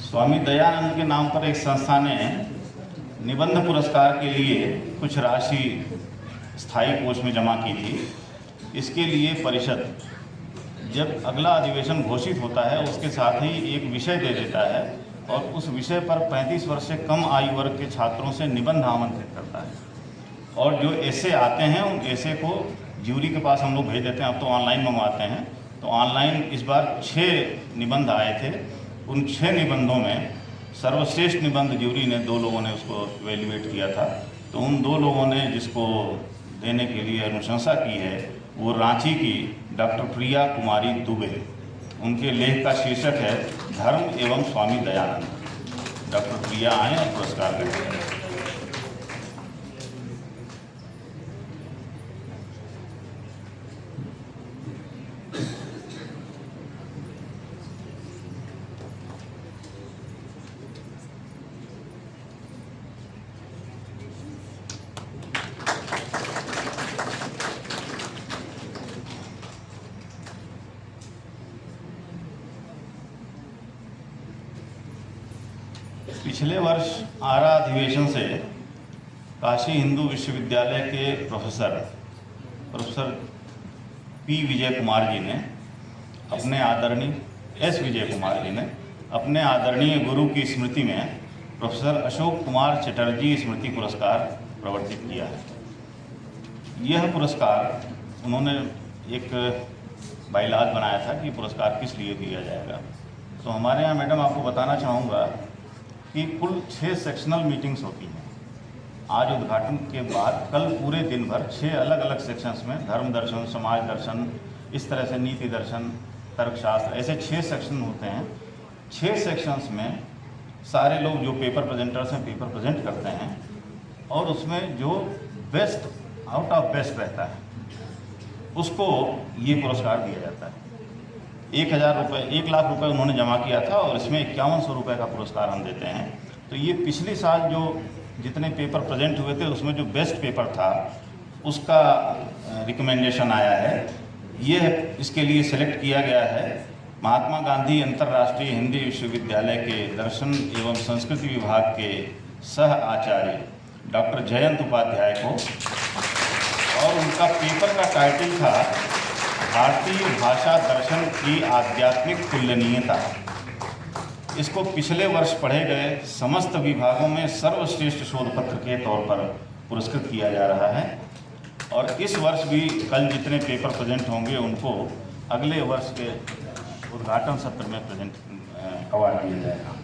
स्वामी दयानंद के नाम पर एक संस्था ने निबंध पुरस्कार के लिए कुछ राशि स्थायी कोष में जमा की थी। इसके लिए परिषद जब अगला अधिवेशन घोषित होता है उसके साथ ही एक विषय दे देता है और उस विषय पर 35 वर्ष से कम आयु वर्ग के छात्रों से निबंध आमंत्रित करता है और जो ऐसे आते हैं उन ऐसे को ज्यूरी के पास हम लोग भेज देते हैं। अब तो ऑनलाइन मंगवाते हैं, तो ऑनलाइन इस बार 6 निबंध आए थे। उन 6 निबंधों में सर्वश्रेष्ठ निबंध ज्यूरी ने 2 लोगों ने उसको इवेल्युएट किया था। तो उन 2 लोगों ने जिसको देने के लिए अनुशंसा की है वो रांची की डॉक्टर प्रिया कुमारी दुबे। उनके लेख का शीर्षक है धर्म एवं स्वामी दयानंद। डॉक्टर प्रिया आए और पुरस्कार ग्रहण करें। पिछले वर्ष आरा अधिवेशन से काशी हिंदू विश्वविद्यालय के प्रोफेसर पी विजय कुमार जी ने अपने आदरणीय गुरु की स्मृति में प्रोफेसर अशोक कुमार चटर्जी स्मृति पुरस्कार प्रवर्तित किया है। यह पुरस्कार उन्होंने एक बाइलाज बनाया था कि पुरस्कार किस लिए दिया जाएगा। तो हमारे यहाँ मैडम आपको बताना चाहूँगा कि कुल 6 सेक्शनल मीटिंग्स होती हैं। आज उद्घाटन के बाद कल पूरे दिन भर 6 अलग अलग सेक्शंस में धर्म दर्शन, समाज दर्शन, इस तरह से नीति दर्शन, तर्कशास्त्र, ऐसे 6 सेक्शन होते हैं। 6 सेक्शंस में सारे लोग जो पेपर प्रेजेंटर्स हैं पेपर प्रेजेंट करते हैं और उसमें जो बेस्ट आउट ऑफ बेस्ट रहता है उसको ये पुरस्कार दिया जाता है। 1,000 रुपये, 1 लाख रुपए उन्होंने जमा किया था और इसमें 5100 रुपये का पुरस्कार हम देते हैं। तो ये पिछले साल जो जितने पेपर प्रेजेंट हुए थे उसमें जो बेस्ट पेपर था उसका रिकमेंडेशन आया है। ये इसके लिए सेलेक्ट किया गया है महात्मा गांधी अंतर्राष्ट्रीय हिंदी विश्वविद्यालय के दर्शन एवं संस्कृति विभाग के सह आचार्य डॉक्टर जयंत उपाध्याय को, और उनका पेपर का टाइटल था भारतीय भाषा दर्शन की आध्यात्मिक तुलनीयता। इसको पिछले वर्ष पढ़े गए समस्त विभागों में सर्वश्रेष्ठ शोध पत्र के तौर पर पुरस्कृत किया जा रहा है और इस वर्ष भी कल जितने पेपर प्रेजेंट होंगे उनको अगले वर्ष के उद्घाटन सत्र में अवार्ड दिया जाएगा।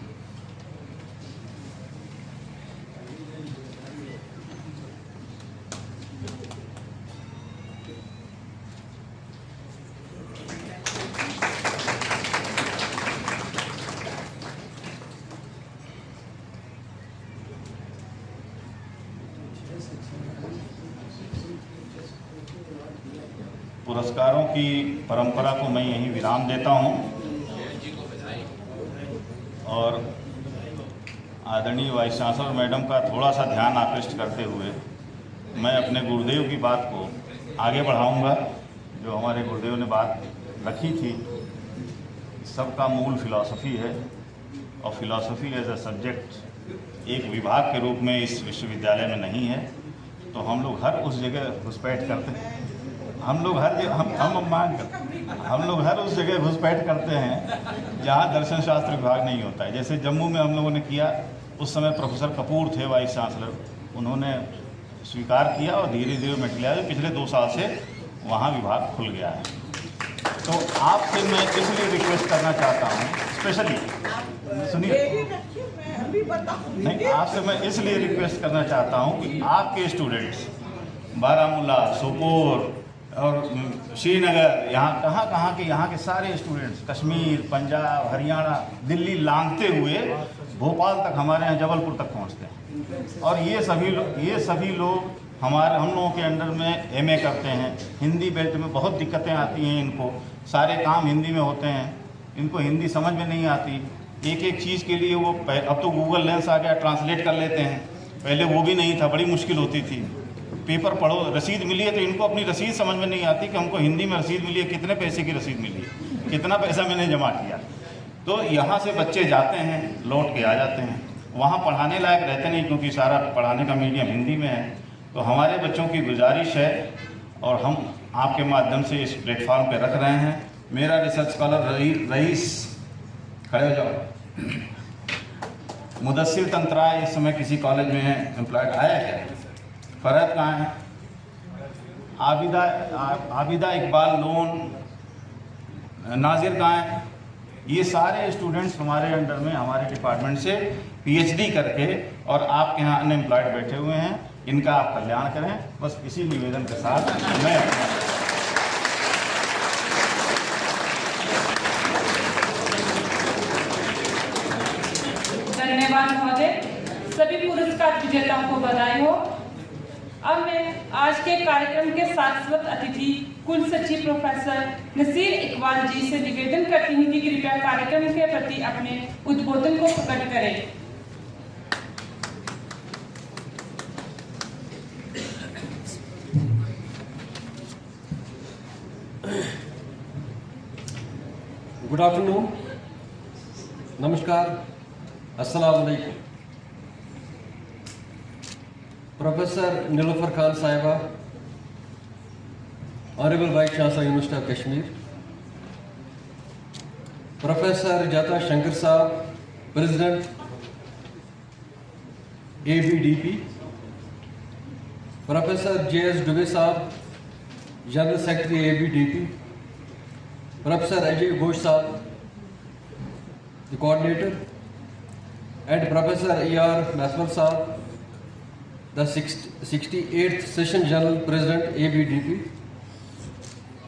पुरस्कारों की परंपरा को मैं यहीं विराम देता हूं और आदरणीय वाइस चांसलर मैडम का थोड़ा सा ध्यान आकृष्ट करते हुए मैं अपने गुरुदेव की बात को आगे बढ़ाऊंगा। जो हमारे गुरुदेव ने बात रखी थी, सबका मूल फिलॉसफी है और फिलॉसफी एज अ सब्जेक्ट एक विभाग के रूप में इस विश्वविद्यालय में नहीं है, तो हम लोग हर उस जगह घुसपैठ करते हैं। हम लोग हर उस जगह घुसपैठ करते हैं जहाँ दर्शन शास्त्र विभाग नहीं होता है। जैसे जम्मू में हम लोगों ने किया, उस समय प्रोफेसर कपूर थे वाइस चांसलर, उन्होंने स्वीकार किया और धीरे धीरे मिट लिया। पिछले 2 साल से वहाँ विभाग खुल गया है। तो आपसे मैं इसलिए रिक्वेस्ट करना चाहता हूँ, स्पेशली सुनिए, नहीं, आपसे मैं इसलिए रिक्वेस्ट करना चाहता हूँ कि आपके स्टूडेंट्स बारामूला, सोपोर और श्रीनगर, यहाँ कहाँ के यहाँ के सारे स्टूडेंट्स, कश्मीर, पंजाब, हरियाणा, दिल्ली लांघते हुए भोपाल तक, हमारे यहाँ जबलपुर तक पहुँचते हैं। और ये सभी लोग हम लोगों के अंडर में एमए करते हैं। हिंदी बेल्ट में बहुत दिक्कतें आती हैं इनको, सारे काम हिंदी में होते हैं, इनको हिंदी समझ में नहीं आती। एक चीज़ के लिए वो अब तो गूगल लेंस आ गया, ट्रांसलेट कर लेते हैं, पहले वो भी नहीं था, बड़ी मुश्किल होती थी। पेपर पढ़ो, रसीद मिली है तो इनको अपनी रसीद समझ में नहीं आती कि हमको हिंदी में रसीद मिली है, कितने पैसे की रसीद मिली है, कितना पैसा मैंने जमा किया। तो यहाँ से बच्चे जाते हैं, लौट के आ जाते हैं, वहाँ पढ़ाने लायक रहते नहीं, क्योंकि सारा पढ़ाने का मीडियम हिंदी में है। तो हमारे बच्चों की गुजारिश है और हम आपके माध्यम से इस प्लेटफॉर्म पे रख रहे हैं। मेरा रिसर्च स्कॉलर रईस, खड़े हो जाओ, मुदस्सिर तंत्राय इस समय किसी कॉलेज में एम्प्लॉयड आया क्या? फरहत कहाँ है? आबिदा इकबाल लोन, नाजिर कहाँ है? ये सारे स्टूडेंट्स हमारे अंडर में, हमारे डिपार्टमेंट से पीएचडी करके और आपके यहाँ अनएम्प्लॉयड बैठे हुए हैं। इनका आप कल्याण करें, बस इसी निवेदन के साथ मैं धन्यवाद महोदय। सभी पुरस्कार विजेताओं को बधाई हो। अब मैं आज के कार्यक्रम के शाश्वत अतिथि कुल सचिव प्रोफेसर नसीर इकबाल जी से निवेदन करती हूँ कि कृपया कार्यक्रम के प्रति अपने उद्बोधन को प्रकट करें। गुड आफ्टरनून, नमस्कार, अस्सलाम वालेकुम। प्रोफेसर नीलोफर खान साहिबा, honourable vice chancellor university of Kashmir, professor जाता शंकर साहब, प्रेसिडेंट ABDP, प्रोफेसर JS डुबे साहब, general secretary ABDP, professor Ajay Ghosh साहब, the coordinator, and Professor ER Maswar Saab, the 68th Session General President ABDP,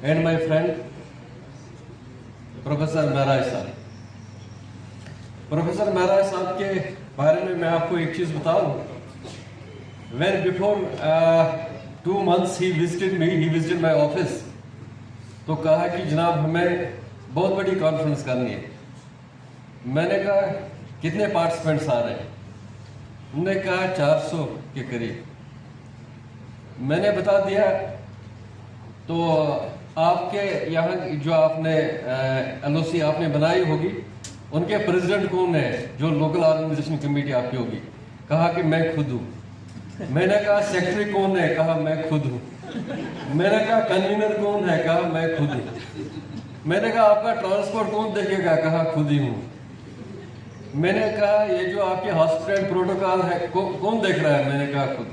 and my friend Professor Mehraj Saab. Professor Mehraj Saab के बारे में मैं आपको एक चीज़ बताऊं। When before 2 months he visited my office, तो कहा कि जनाब हमें बहुत बड़ी कॉन्फ्रेंस करनी है। मैंने कहा कितने पार्टिसिपेंट्स आ रहे हैं? उन्होंने कहा 400 के करीब। मैंने बता दिया तो आपके यहाँ जो आपने LOC आपने बनाई होगी, उनके प्रेसिडेंट कौन है जो लोकल ऑर्गेनाइजेशन कमेटी आपकी होगी? कहा कि मैं खुद हूँ। मैंने कहा सेक्रेटरी कौन है? कहा मैं खुद हूँ। मैंने कहा कन्वीनर कौन है? कहा मैं खुद हूँ। मैंने कहा आपका ट्रांसपोर्ट कौन देखेगा? कहा खुद ही हूँ। मैंने कहा ये जो आपके हॉस्पिटल प्रोटोकॉल है कौन देख रहा है? मैंने कहा खुद।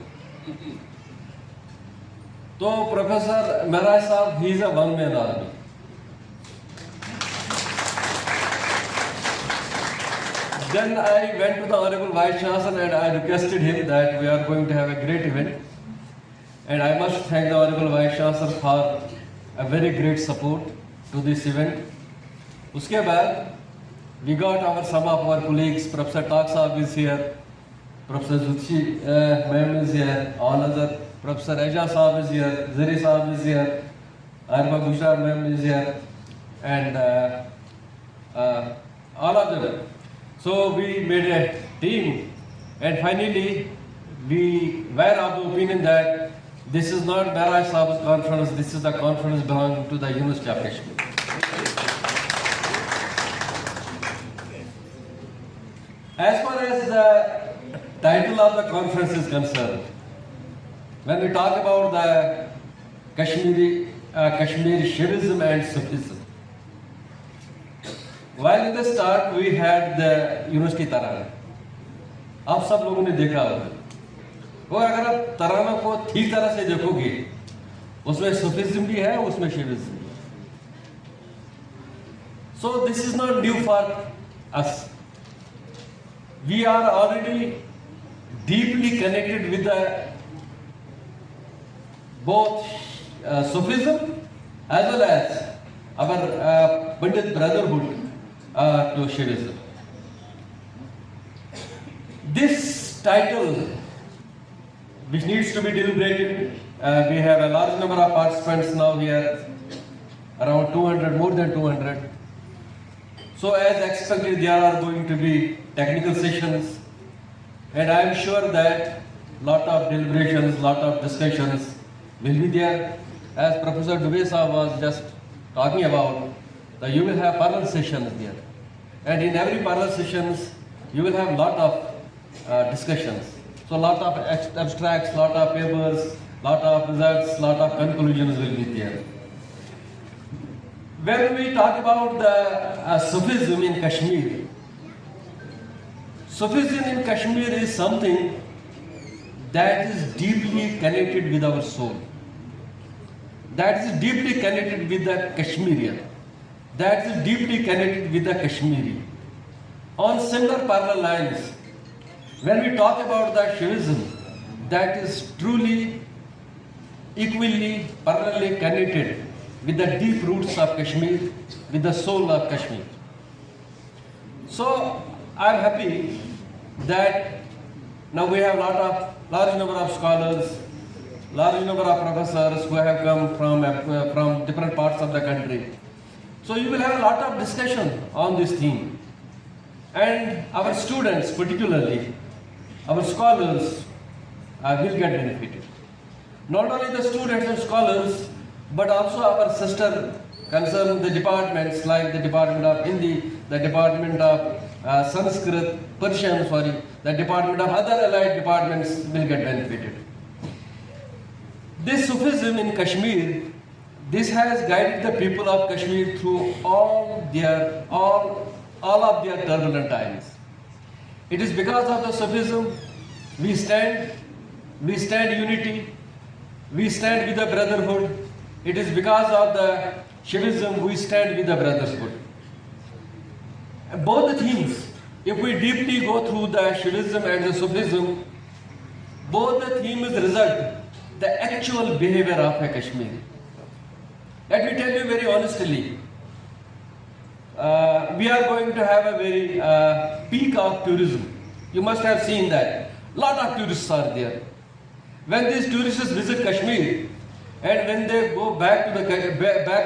तो प्रोफेसर मेहराज साहब, he is a one man army. Then I went to the Honorable Vice Chancellor and I requested him that we are going to have a great event. And I must thank the Honorable Vice Chancellor for a very great support to this event. Uske baad, we got some of our colleagues, Professor Tak Saab is here, Professor Zulchi ma'am is here, all other, Professor Aja Saab is here, Ziri Saab is here, Arma Bushra ma'am is here, and all of them. So we made a team, and finally we were of the opinion that this is not Mehraj Saab's conference, this is the conference belonging to the University of Kashmir. As far as the title of the conference is concerned, when we talk about the Kashmiri Shivism and Sufism, while in the start we had the University Tarana. आप सब लोगों ने देखा होगा, और अगर आप तराना को ठीक तरह से देखोगे, उसमें सुफिज्म भी है, उसमें शिविज्म भी है. So this is not new for us. We are already deeply connected with the both Sufism as well as our Pandit brotherhood to Shivism. This title, which needs to be deliberated, we have a large number of participants now here, around 200, more than 200. So as expected, there are going to be technical sessions, and I am sure that lot of deliberations, lot of discussions will be there. As Professor Dubesa was just talking about, that you will have parallel sessions there, and in every parallel sessions you will have lot of discussions. So lot of abstracts, lot of papers, lot of results, lot of conclusions will be there. When we talk about the Sufism in Kashmir, Sufism in Kashmir is something that is deeply connected with our soul, that is deeply connected with the Kashmirian, that is deeply connected with the Kashmiri. On similar parallel lines, when we talk about the Shivism, that is truly equally parallelly connected with the deep roots of Kashmir, with the soul of Kashmir. So I am happy that now we have large number of scholars, large number of professors who have come from different parts of the country. So you will have a lot of discussion on this theme, and our students, particularly our scholars, will get benefited. Not only the students and scholars, but also our sister concerned the departments like the Department of Hindi, the Department of Sanskrit, Persian, the Department of other allied departments will get benefited. This Sufism in Kashmir, this has guided the people of Kashmir through all of their turbulent times. It is because of the Sufism we stand unity, we stand with the brotherhood. It is because of the Shivism we stand with the brotherhood. Both the themes, if we deeply go through the Shivism and the Sufism, both the themes result the actual behavior of a Kashmiri. Let me tell you very honestly, we are going to have a very peak of tourism. You must have seen that. Lot of tourists are there. When these tourists visit Kashmir, and when they go back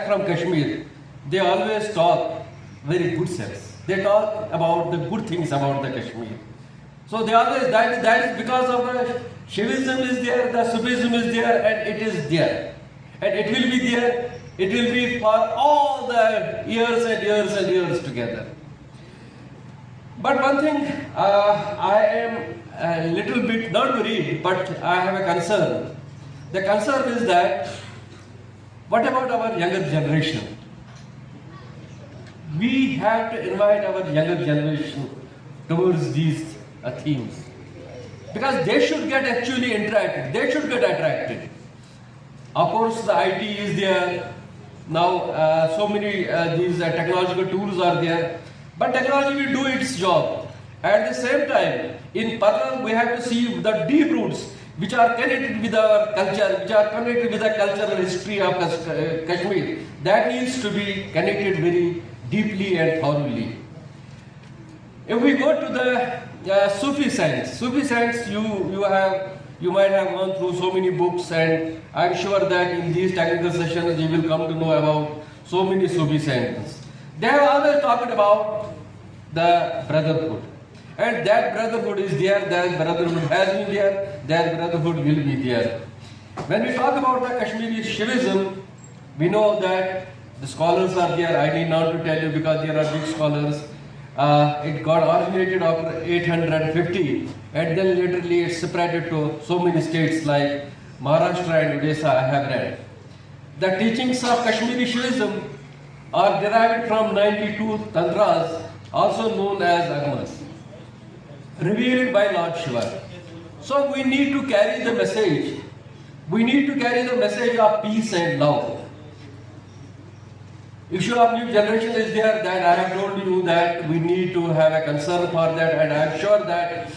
from Kashmir, they always talk very good sense. They talk about the good things about the Kashmir. So they always, that is because of the Shivism is there, the Sufism is there, and it is there. And it will be there, it will be for all the years and years and years together. But one thing, I am a little bit not worried, but I have a concern. The concern is that, what about our younger generation? We have to invite our younger generation towards these themes, because they should get actually interacted, they should get attracted. Of course, the IT is there now, so many these technological tools are there, but technology will do its job. At the same time, in parallel, we have to see the deep roots which are connected with our culture, which are connected with the cultural history of Kashmir. That needs to be connected very deeply and thoroughly. If we go to the Sufi science, you might have gone through so many books, and I'm sure that in these technical sessions you will come to know about so many Sufi saints. They have always talked about the brotherhood. And that brotherhood is there, that brotherhood has been there, that brotherhood will be there. When we talk about the Kashmiri Shivism, we know that the scholars are there. I need not to tell you because there are big scholars. It got originated after 850, and then laterally it separated to so many states like Maharashtra and Odisha, I have read. The teachings of Kashmiri Shivism are derived from 92 tantras, also known as agmas, revealed by Lord Shiva. So we need to carry the message. We need to carry the message of peace and love. Issue of new generation is there, that I have told you that we need to have a concern for that, and I am sure that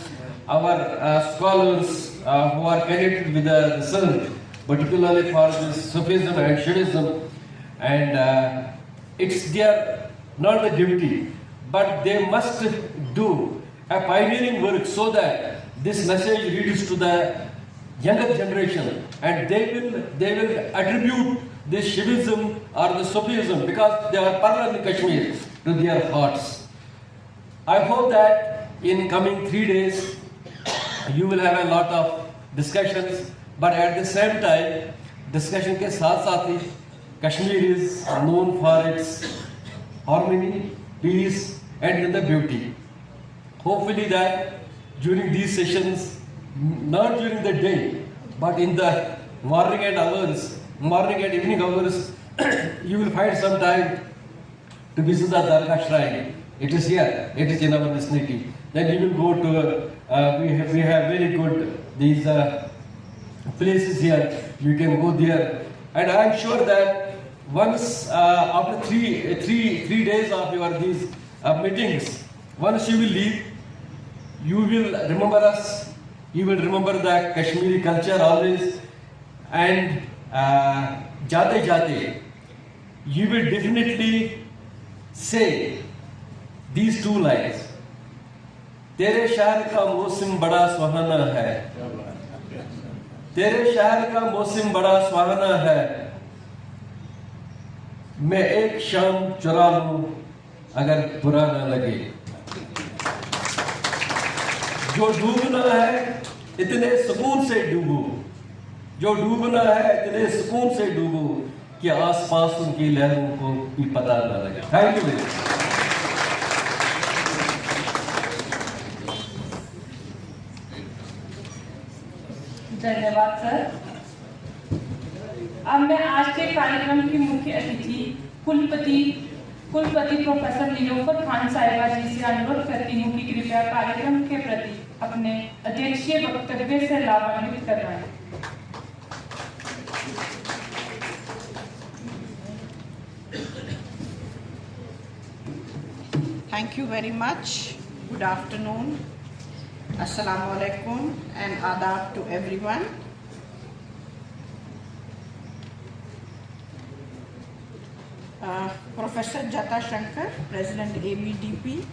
our scholars who are connected with the research, particularly for this Sufism and Shivism, and it's their not the duty, but they must do a pioneering work so that this message reaches to the younger generation, and they will attribute this Shivism or the Sufism, because they are parallel in Kashmir, to their hearts. I hope that in coming 3 days you will have a lot of discussions, but at the same time, discussion के साथ ही Kashmir is known for its harmony, peace, and then the beauty. Hopefully that during these sessions, not during the day, but in the morning and evening hours, you will find some time to visit the Dargah shrine. It is here, it is in our vicinity. Then you will go to, we have very good these places here. You can go there, and I am sure that once after three days of your these meetings, once you will leave, you will remember us. You will remember the Kashmiri culture always, and jate, you will definitely say these 2 lines. तेरे शहर का मौसम बड़ा सुहाना है, तेरे शहर का मौसम बड़ा सुहाना है, मैं एक शाम चुरा लूं अगर बुरा ना लगे। जो डूबना है इतने सुकून से डूबो, जो डूबना है इतने सुकून से डूबो कि आसपास उनकी लहरों को भी पता न लगे। Thank you very much. धन्यवाद सर। अब मैं आज के कार्यक्रम की मुख्य अतिथि कुलपति प्रोफेसर नीलोफर खान साहिबा जी से अनुरोध करती हूँ कि कृपया कार्यक्रम के प्रति अपने अध्यक्षीय वक्तव्य से लाभान्वित करवाएं। Thank you very much. Good afternoon. Assalamu alaikum and adab to everyone. Professor Jata Shankar, President ABDP,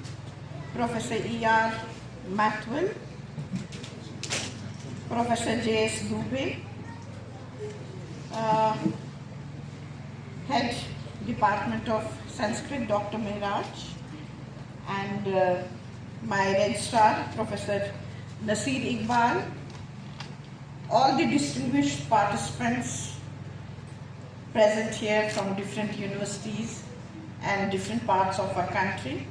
Professor E.R. Mathwell, Professor J.S. Dubey, Head Department of Sanskrit, Dr. Mehraj, and my registrar, Professor Nasir Iqbal, all the distinguished participants present here from different universities and different parts of our country,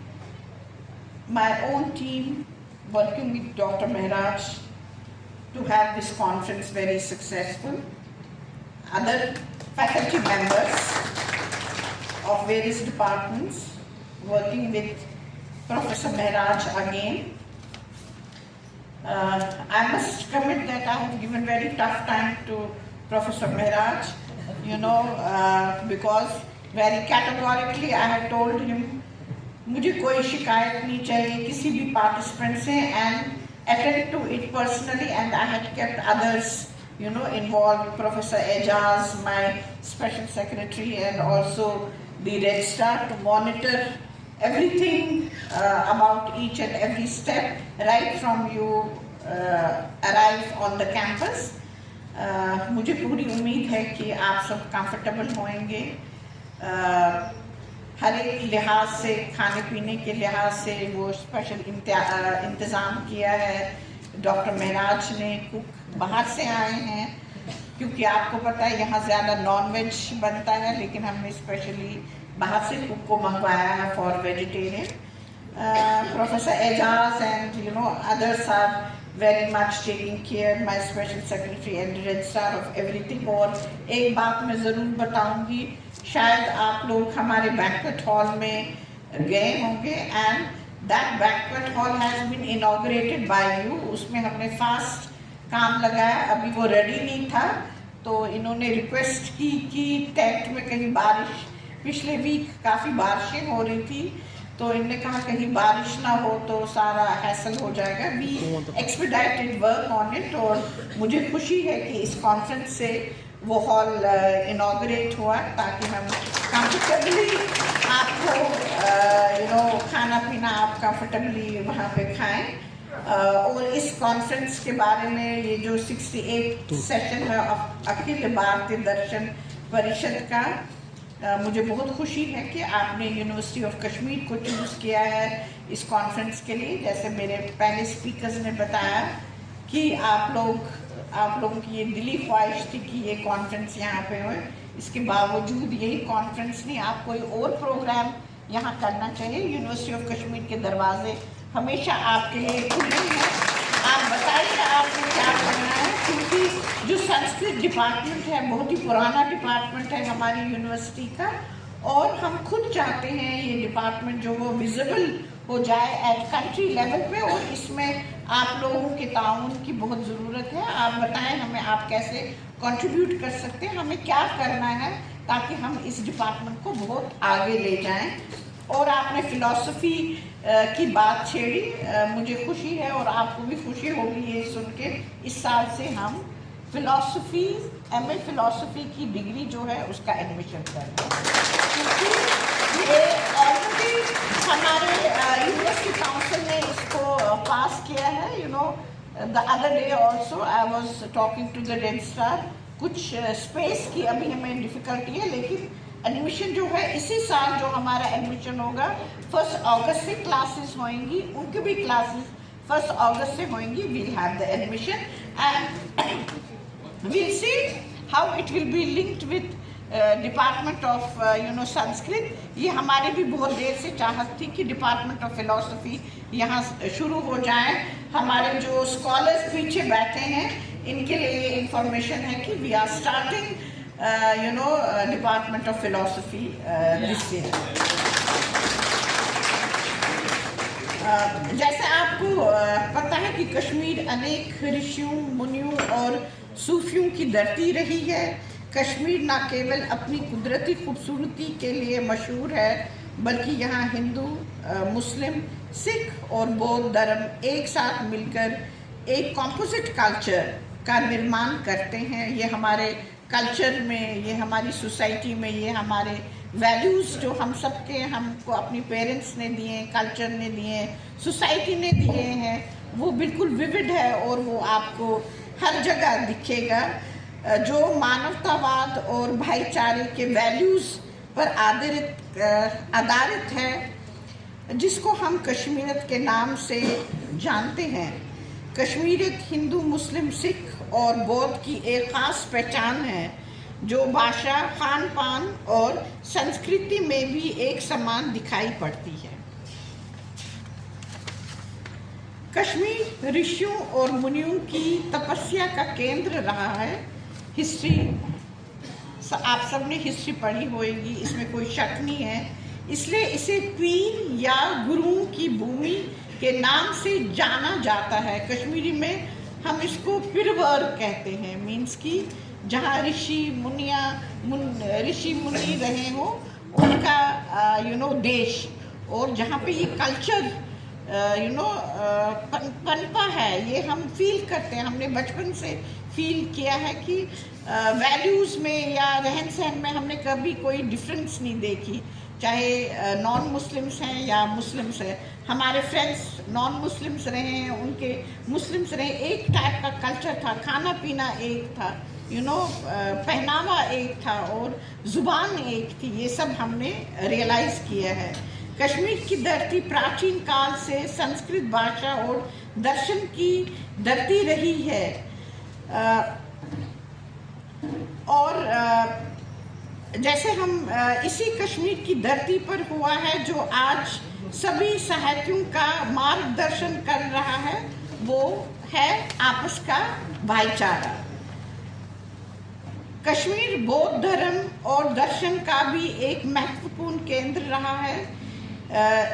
my own team working with Dr. Mehraj to have this conference very successful, other faculty members of various departments working with Professor Mehraj again. I must commit that I have given very tough time to Professor Mehraj, because very categorically I have told him, मुझे कोई शिकायत नहीं चाहिए किसी भी participant से, and attend to it personally, and I had kept others, involved, Professor Ejaz, my special secretary, and also the registrar to monitor everything about each and every step right from you arrive on the campus. मुझे पूरी उम्मीद है कि आप सब कंफर्टेबल होंगे, हर एक लिहाज से, खाने पीने के लिहाज से वो स्पेशल इंतज़ाम किया है डॉक्टर मेहराज ने। कुक बाहर से आए हैं क्योंकि आपको पता है यहाँ ज़्यादा नॉन वेज बनता है, लेकिन हमने स्पेशली बाहर से कुक को मंगवाया है for vegetarian. Professor Ejaz and others are very much taking care, my special secretary and registrar of everything. और एक बात मैं ज़रूर बताऊंगी, शायद आप लोग हमारे banquet hall में गए होंगे and that banquet hall has been inaugurated by you. उसमें हमने fast काम लगाया, अभी वो ready नहीं था तो इन्होंने रिक्वेस्ट की कि टेंट में कहीं बारिश, पिछले वीक काफ़ी बारिशें हो रही थी तो इन्होंने कहा कहीं बारिश ना हो तो सारा हैसल हो जाएगा. वी एक्सपीडाइटेड वर्क ऑन इट और मुझे खुशी है कि इस कॉन्फ्रेंस से वो हॉल इनॉग्रेट हुआ ताकि हम कंफर्टेबली आपको खाना पीना आप कंफर्टेबली वहाँ पे खाएं. और इस कॉन्फ्रेंस के बारे में ये जो 68 सेशन है अखिल भारतीय दर्शन परिषद का, मुझे बहुत खुशी है कि आपने यूनिवर्सिटी ऑफ कश्मीर को चूज़ किया है इस कॉन्फ्रेंस के लिए. जैसे मेरे पहले स्पीकर्स ने बताया कि आप लोगों की ये दिली ख्वाहिश थी कि ये कॉन्फ्रेंस यहाँ पे हो. इसके बावजूद यही कॉन्फ्रेंस नहीं, आप कोई और प्रोग्राम यहाँ करना चाहिए. यूनिवर्सिटी ऑफ कश्मीर के दरवाजे हमेशा आपके लिए खुले हैं. आप बताइए आपको क्या करना है, क्योंकि जो संस्कृत डिपार्टमेंट है बहुत ही पुराना डिपार्टमेंट है हमारी यूनिवर्सिटी का और हम खुद चाहते हैं ये डिपार्टमेंट जो वो विजिबल हो जाए एट कंट्री लेवल पे और इसमें आप लोगों के ताउन की बहुत ज़रूरत है. आप बताएं हमें आप कैसे कंट्रीब्यूट कर सकते हैं, हमें क्या करना है ताकि हम इस डिपार्टमेंट को बहुत आगे ले जाएं. और आपने फ़िलॉसफ़ी की बात छेड़ी, मुझे खुशी है और आपको भी खुशी होगी ये सुन के. इस साल से हम फ़िलॉसफ़ी MA फ़िलॉसफ़ी की डिग्री जो है उसका एडमिशन कर रहे हैं क्योंकि ये ऑलरेडी हमारे यूनिवर्सिटी काउंसिल ने इसको पास किया है. The other day also I was talking to the registrar, कुछ स्पेस की अभी हमें डिफ़िकल्टी है लेकिन एडमिशन जो है इसी साल जो हमारा एडमिशन होगा 1 अगस्त से क्लासेस होंगी, उनकी भी क्लासेस 1 अगस्त से होंगी. We'll have the admission and we'll see how it will be linked with department of Sanskrit. ये हमारे भी बहुत देर से चाहत थी कि डिपार्टमेंट ऑफ फिलोसफी यहाँ शुरू हो जाए. हमारे जो स्कॉलर्स पीछे बैठे हैं इनके लिए इंफॉर्मेशन है कि we are starting department of philosophy this year. जैसे आपको पता है कि कश्मीर अनेक ऋषियों, मुनियों और सूफियों की धरती रही है. कश्मीर न केवल अपनी कुदरती खूबसूरती के लिए मशहूर है बल्कि यहाँ हिंदू, मुस्लिम, सिख और बौद्ध धर्म एक साथ मिलकर एक कॉम्पोजिट कल्चर का निर्माण करते हैं. ये हमारे कल्चर में, ये हमारी सोसाइटी में, ये हमारे वैल्यूज़ जो हम सबके हमको अपनी पेरेंट्स ने दिए, कल्चर ने दिए, सोसाइटी ने दिए हैं, वो बिल्कुल विविड है और वो आपको हर जगह दिखेगा. जो मानवतावाद और भाईचारे के वैल्यूज़ पर आधारित है जिसको हम कश्मीरियत के नाम से जानते हैं. कश्मीरियत हिंदू, मुस्लिम, सिख और बौद्ध की एक ख़ास पहचान है जो भाषा, खान पान और संस्कृति में भी एक समान दिखाई पड़ती है. कश्मीर ऋषियों और मुनियों की तपस्या का केंद्र रहा है. हिस्ट्री, आप सब ने हिस्ट्री पढ़ी होगी, इसमें कोई शक नहीं है. इसलिए इसे पीर या गुरुओं की भूमि के नाम से जाना जाता है. कश्मीरी में हम इसको पिरवर कहते हैं, मीन्स कि जहाँ ऋषि मुनि रहे हो उनका देश और जहाँ पे ये कल्चर पनपा है. ये हम फील करते हैं, हमने बचपन से फील किया है कि वैल्यूज़ में या रहन सहन में हमने कभी कोई डिफरेंस नहीं देखी, चाहे नॉन मुस्लिम्स हैं या मुस्लिम्स हैं. हमारे फ्रेंड्स नॉन मुस्लिम्स रहे हैं, उनके मुस्लिम्स रहे, एक टाइप का कल्चर था, खाना पीना एक था, पहनावा एक था और ज़ुबान एक थी. ये सब हमने रियलाइज़ किया है. कश्मीर की धरती प्राचीन काल से संस्कृत भाषा और दर्शन की धरती रही है और जैसे हम इसी कश्मीर की धरती पर हुआ है जो आज सभी साहित्यों का मार्गदर्शन कर रहा है, वो है आपस का भाईचारा। कश्मीर बौद्ध धर्म और दर्शन का भी एक महत्वपूर्ण केंद्र रहा है।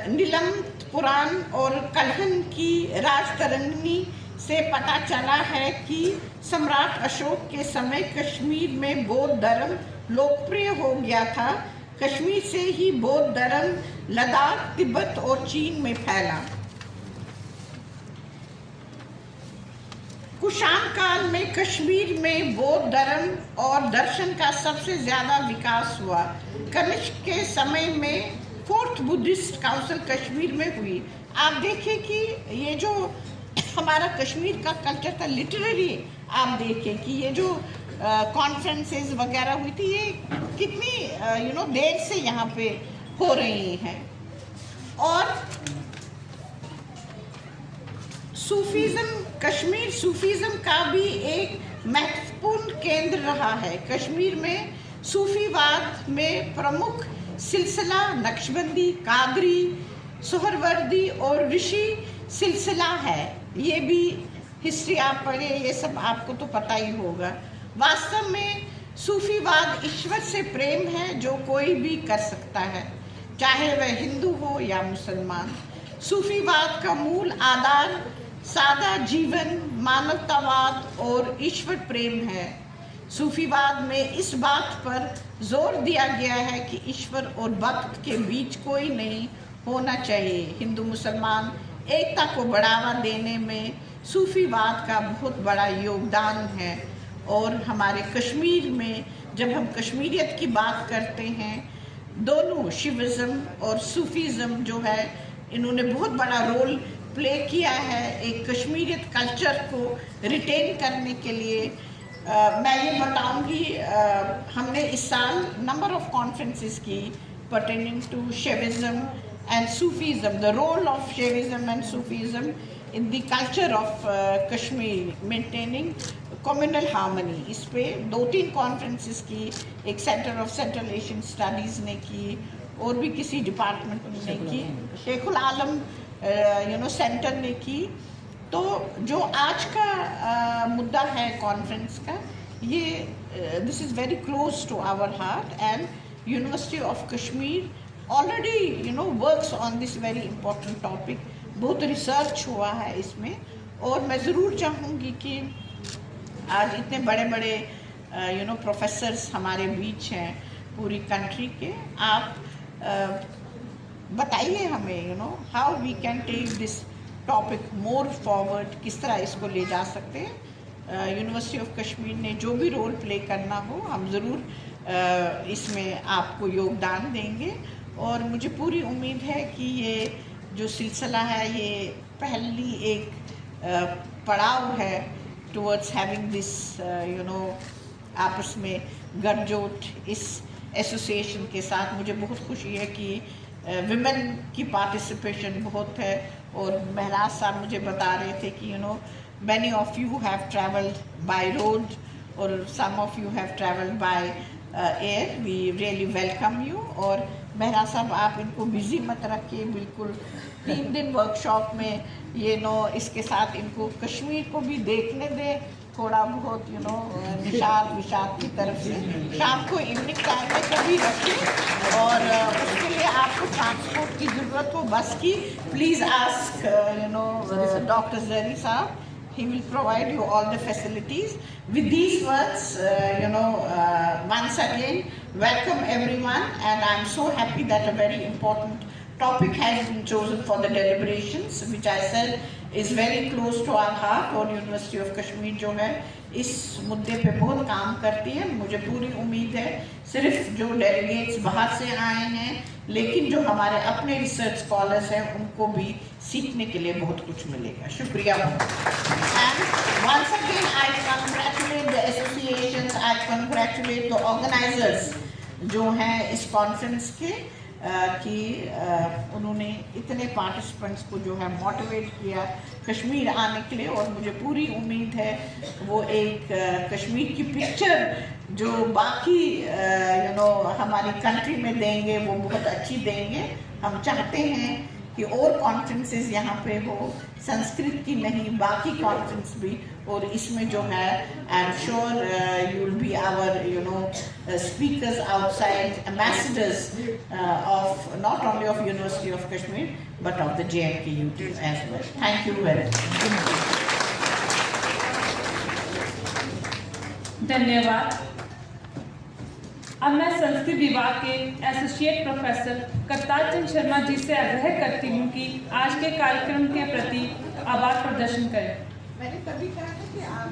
नीलम पुराण और कलहन की राजतरंगिणी से पता चला है कि सम्राट अशोक के समय कश्मीर में बौद्ध धर्म लोकप्रिय हो गया था। कश्मीर से ही बौद्ध धर्म लद्दाख, तिब्बत और चीन में फैला। कुषाण काल में कश्मीर में बौद्ध धर्म और दर्शन का सबसे ज्यादा विकास हुआ। कनिष्क के समय में 4th बुद्धिस्ट काउंसिल कश्मीर में हुई। आप देखिए कि ये जो हमारा कश्मीर का कल्चर था, लिटरेरी आप देखिए कि ये जो कॉन्फ्रेंसेस वगैरह हुई थी, ये कितनी देर से यहाँ पे हो रही हैं। और सूफीज़्म, कश्मीर सूफीज़्म का भी एक महत्वपूर्ण केंद्र रहा है। कश्मीर में सूफीवाद में प्रमुख सिलसिला नक्शबंदी, कादरी, सोहरवर्दी और ऋषि सिलसिला है। ये भी हिस्ट्री आप पढ़े, ये सब आपको तो पता ही होगा। वास्तव में सूफीवाद ईश्वर से प्रेम है जो कोई भी कर सकता है, चाहे वह हिंदू हो या मुसलमान। सूफीवाद का मूल आधार सादा जीवन, मानवतावाद और ईश्वर प्रेम है। सूफीवाद में इस बात पर जोर दिया गया है कि ईश्वर और भक्त के बीच कोई नहीं होना चाहिए। हिंदू मुसलमान एकता को बढ़ावा देने में सूफीवाद का बहुत बड़ा योगदान है। और हमारे कश्मीर में जब हम कश्मीरियत की बात करते हैं, दोनों शिविज़्म और सूफीज़्म जो है, इन्होंने बहुत बड़ा रोल प्ले किया है एक कश्मीरियत कल्चर को रिटेन करने के लिए। मैं ये बताऊंगी, हमने इस साल नंबर ऑफ कॉन्फ्रेंसेस की pertaining to Shaivism and Sufism, the role of Shaivism and Sufism in the culture of Kashmir, maintaining communal harmony। इस पे 2-3 कॉन्फ्रेंसेस की, एक centre of central Asian studies ने की और भी किसी डिपार्टमेंट ने की, शेखुल आलम सेंटर ने की। तो जो आज का मुद्दा है कॉन्फ्रेंस का, ये this is very close to our heart and university of Kashmir already works on this very important topic. बहुत रिसर्च हुआ है इसमें, और मैं ज़रूर चाहूँगी कि आज इतने बड़े बड़े प्रोफेसर्स हमारे बीच हैं पूरी कंट्री के, आप बताइए हमें how we can take this topic more forward, किस तरह इसको ले जा सकते हैं। यूनिवर्सिटी ऑफ कश्मीर ने जो भी रोल प्ले करना हो, हम ज़रूर इसमें आपको योगदान देंगे। और मुझे पूरी उम्मीद है कि ये जो सिलसिला है, ये पहली एक पड़ाव है टुवर्ड्स हैविंग दिस आपस में गठजोड़ इस एसोसिएशन के साथ। मुझे बहुत खुशी है कि विमेन की पार्टिसिपेशन बहुत है। और महराज साहब मुझे बता रहे थे कि many of you have traveled by road or some of you have traveled by air. We really welcome you। और महराज साहब, आप इनको बिजी मत रखिए, बिल्कुल 3 दिन वर्कशॉप में इसके साथ इनको कश्मीर को भी देखने दें थोड़ा बहुत, निशात की तरफ से। शाम को इवनिंग टाइम में कभी रखें, और उसके लिए आपको ट्रांसपोर्ट की ज़रूरत हो बस की, प्लीज़ आस्क डॉक्टर जरी साहब, he will provide you all the facilities। With these words, once again, welcome everyone, and I'm so happy that a very important topic has been chosen for the deliberations, which I said is very close to our heart। और यूनिवर्सिटी ऑफ कश्मीर जो है इस मुद्दे पे बहुत काम करती है। मुझे पूरी उम्मीद है सिर्फ जो डेलीगेट्स बाहर से आए हैं, लेकिन जो हमारे अपने रिसर्च स्कॉलर्स हैं, उनको भी सीखने के लिए बहुत कुछ मिलेगा। शुक्रिया। And once again I congratulate the associations, I congratulate the organisers जो हैं इस कॉन्फ्रेंस के, कि उन्होंने इतने पार्टिसिपेंट्स को जो है मोटिवेट किया कश्मीर आने के लिए। और मुझे पूरी उम्मीद है वो एक कश्मीर की पिक्चर जो बाकी हमारी कंट्री में देंगे, वो बहुत अच्छी देंगे। हम चाहते हैं कि और कॉन्फ्रेंसेस यहाँ पे हो, संस्कृत की नहीं बाकी कॉन्फ्रेंस भी, और इसमें जो है I am sure you will be our speakers outside, ambassadors of not only of university of Kashmir but of the JNKU as well. Thank you very much. धन्यवाद। अब मैं संस्कृत विभाग के एसोसिएट प्रोफेसर करतार चंद शर्मा जी से आग्रह करती हूँ कि आज के कार्यक्रम के प्रति आभार प्रदर्शन करें। मैंने कभी कहा था कि आप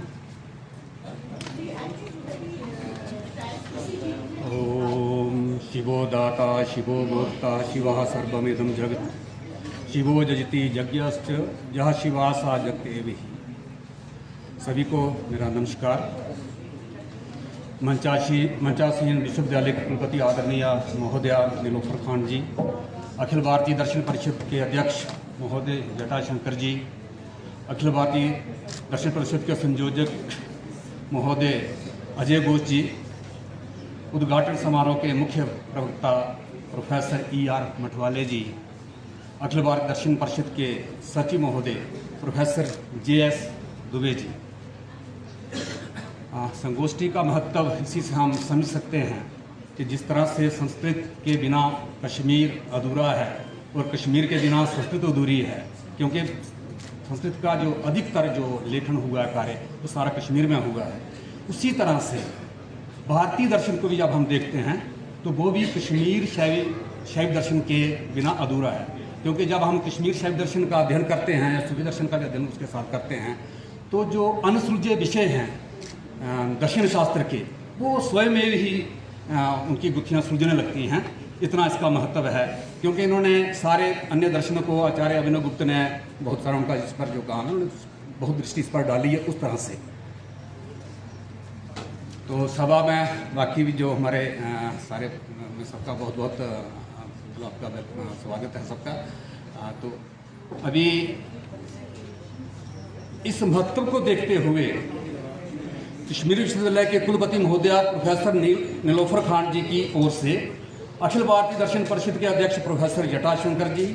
ओम शिवो दाता शिवो भोक्ता शिवः सर्वमिदं जगत् शिवो जजति यज्ञश्च जहाँ शिवा सा जगतेवि। सभी को मेरा नमस्कार। मंचासीन विश्वविद्यालय के कुलपति आदरणीय महोदया नीलोफर खान जी, अखिल भारतीय दर्शन परिषद के अध्यक्ष महोदय जटाशंकर जी, अखिल भारतीय दर्शन परिषद के संयोजक महोदय अजय घोष जी, उद्घाटन समारोह के मुख्य प्रवक्ता प्रोफेसर ER मठवाले जी, अखिल भारतीय दर्शन परिषद के सचिव महोदय प्रोफेसर JS दुबे जी। संगोष्ठी का महत्व इसी से हम समझ सकते हैं कि जिस तरह से संस्कृत के बिना कश्मीर अधूरा है और कश्मीर के बिना संस्कृत अधूरी है, क्योंकि संस्कृत का जो अधिकतर जो लेखन हुआ है कार्य वो सारा कश्मीर में हुआ है। उसी तरह से भारतीय दर्शन को भी जब हम देखते हैं तो वो भी कश्मीर शैव दर्शन के बिना अधूरा है, क्योंकि जब हम कश्मीर शैव दर्शन का अध्ययन करते हैं या सूफी दर्शन का भी अध्ययन उसके साथ करते हैं तो जो अनसुलझे विषय हैं दक्षिण शास्त्र के वो स्वयं में ही उनकी गुत्थियाँ सुलझने लगती हैं। इतना इसका महत्व है, क्योंकि इन्होंने सारे अन्य दर्शनों को आचार्य अभिनव गुप्त ने बहुत सारा उनका इस पर जो काम है उन्होंने बहुत दृष्टि इस पर डाली है उस तरह से। तो सभा में बाकी भी जो हमारे सारे सबका बहुत बहुत आपका स्वागत है सबका। तो अभी इस महत्व को देखते हुए कश्मीरी विश्वविद्यालय के कुलपति महोदया प्रोफेसर नीलोफर खान जी की ओर से अखिल भारतीय दर्शन परिषद के अध्यक्ष प्रोफेसर जटाशंकर जी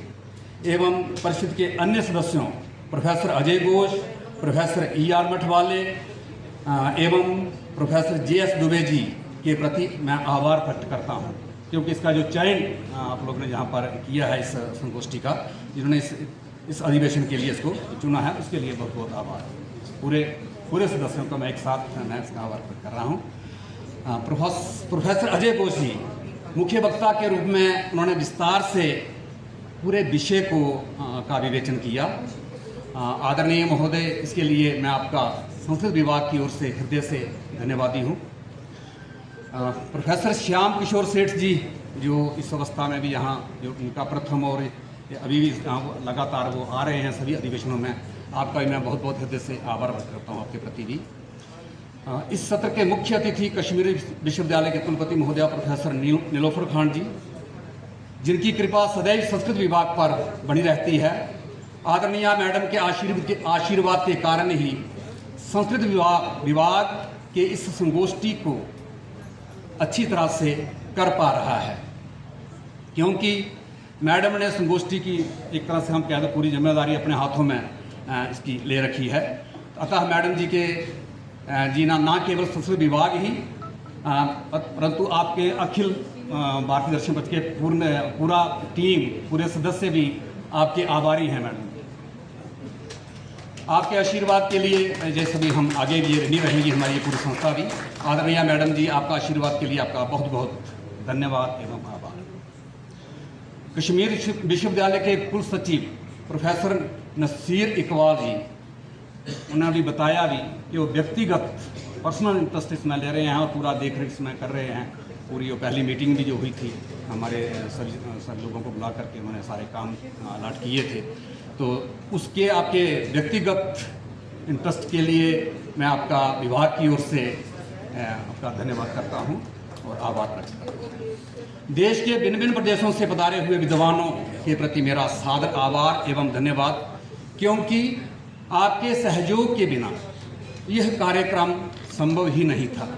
एवं परिषद के अन्य सदस्यों professor Ajay Ghosh, professor ER मठवाले एवं प्रोफेसर JS दुबे जी के प्रति मैं आभार व्यक्त करता हूं, क्योंकि इसका जो चयन आप लोगों ने यहाँ पर किया है इस संगोष्ठी का, जिन्होंने इस अधिवेशन के लिए इसको चुना है, उसके लिए बहुत बहुत आभार। पूरे सदस्यों को मैं एक साथ मैं इसका आभार व्यक्त कर रहा हूँ। प्रोफेसर अजय घोष जी मुख्य वक्ता के रूप में उन्होंने विस्तार से पूरे विषय को का विवेचन किया। आदरणीय महोदय, इसके लिए मैं आपका संस्कृत विभाग की ओर से हृदय से धन्यवादी हूँ। प्रोफेसर श्याम किशोर सेठ जी जो इस अवस्था में भी यहाँ जो उनका प्रथम और अभी भी लगातार वो आ रहे हैं सभी अधिवेशनों में, आपका भी मैं बहुत बहुत हृदय से आभार व्यक्त करता हूँ आपके प्रति भी। इस सत्र के मुख्य अतिथि कश्मीरी विश्वविद्यालय के कुलपति महोदया प्रोफेसर नीलोफर खान जी, जिनकी कृपा सदैव संस्कृत विभाग पर बनी रहती है। आदरणीय मैडम के आशीर्वाद के कारण ही संस्कृत विभाग के इस संगोष्ठी को अच्छी तरह से कर पा रहा है, क्योंकि मैडम ने संगोष्ठी की एक तरह से हम कह दें पूरी जिम्मेदारी अपने हाथों में इसकी ले रखी है। अतः मैडम जी के ना केवल संस्कृत विभाग ही परंतु आपके अखिल भारतीय दर्शन परिषद के पूरा टीम, पूरे सदस्य भी आपके आभारी हैं मैडम। आपके आशीर्वाद के लिए जैसे भी हम आगे भी ऋणी रहेंगी हमारी ये पूरी संस्था भी। आदरणीय मैडम जी, आपका आशीर्वाद के लिए आपका बहुत बहुत धन्यवाद एवं आभार। कश्मीर विश्वविद्यालय के कुल सचिव प्रोफेसर नसीर इकबाल जी, उन्होंने भी बताया भी कि वो व्यक्तिगत पर्सनल इंटरेस्ट इसमें ले रहे हैं और पूरा देख रेख इसमें कर रहे हैं। पूरी वो पहली मीटिंग भी जो हुई थी हमारे सभी लोगों को बुला करके उन्होंने सारे काम अलॉट किए थे, तो उसके आपके व्यक्तिगत इंटरेस्ट के लिए मैं आपका विभाग की ओर से आपका धन्यवाद करता हूं और आभार व्यक्त करता हूं। देश के भिन्न भिन्न प्रदेशों से पधारे हुए विद्वानों के प्रति मेरा सादर आभार एवं धन्यवाद, क्योंकि आपके सहयोग के बिना यह कार्यक्रम संभव ही नहीं था।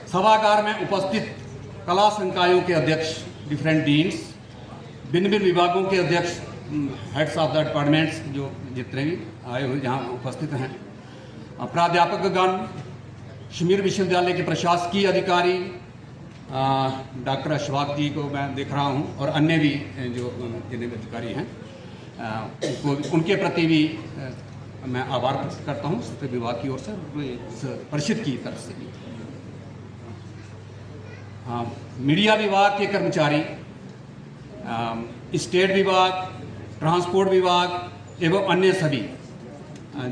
सभागार में उपस्थित कला संकायों के अध्यक्ष, डिफरेंट डीन्स, भिन्न भिन्न विभागों के अध्यक्ष हेड्स ऑफ द डिपार्टमेंट्स जो जितने भी आए हुए यहाँ उपस्थित हैं, प्राध्यापकगण, कश्मीर विश्वविद्यालय के प्रशासकीय अधिकारी, डॉक्टर अशफाक जी को मैं देख रहा हूँ, और अन्य भी जो जितने भी अधिकारी हैं उनके प्रति भी मैं आभार प्रकट करता हूँ संस्कृत विभाग की ओर से, परिषद की तरफ से भी। मीडिया विभाग के कर्मचारी, स्टेट विभाग, ट्रांसपोर्ट विभाग एवं अन्य सभी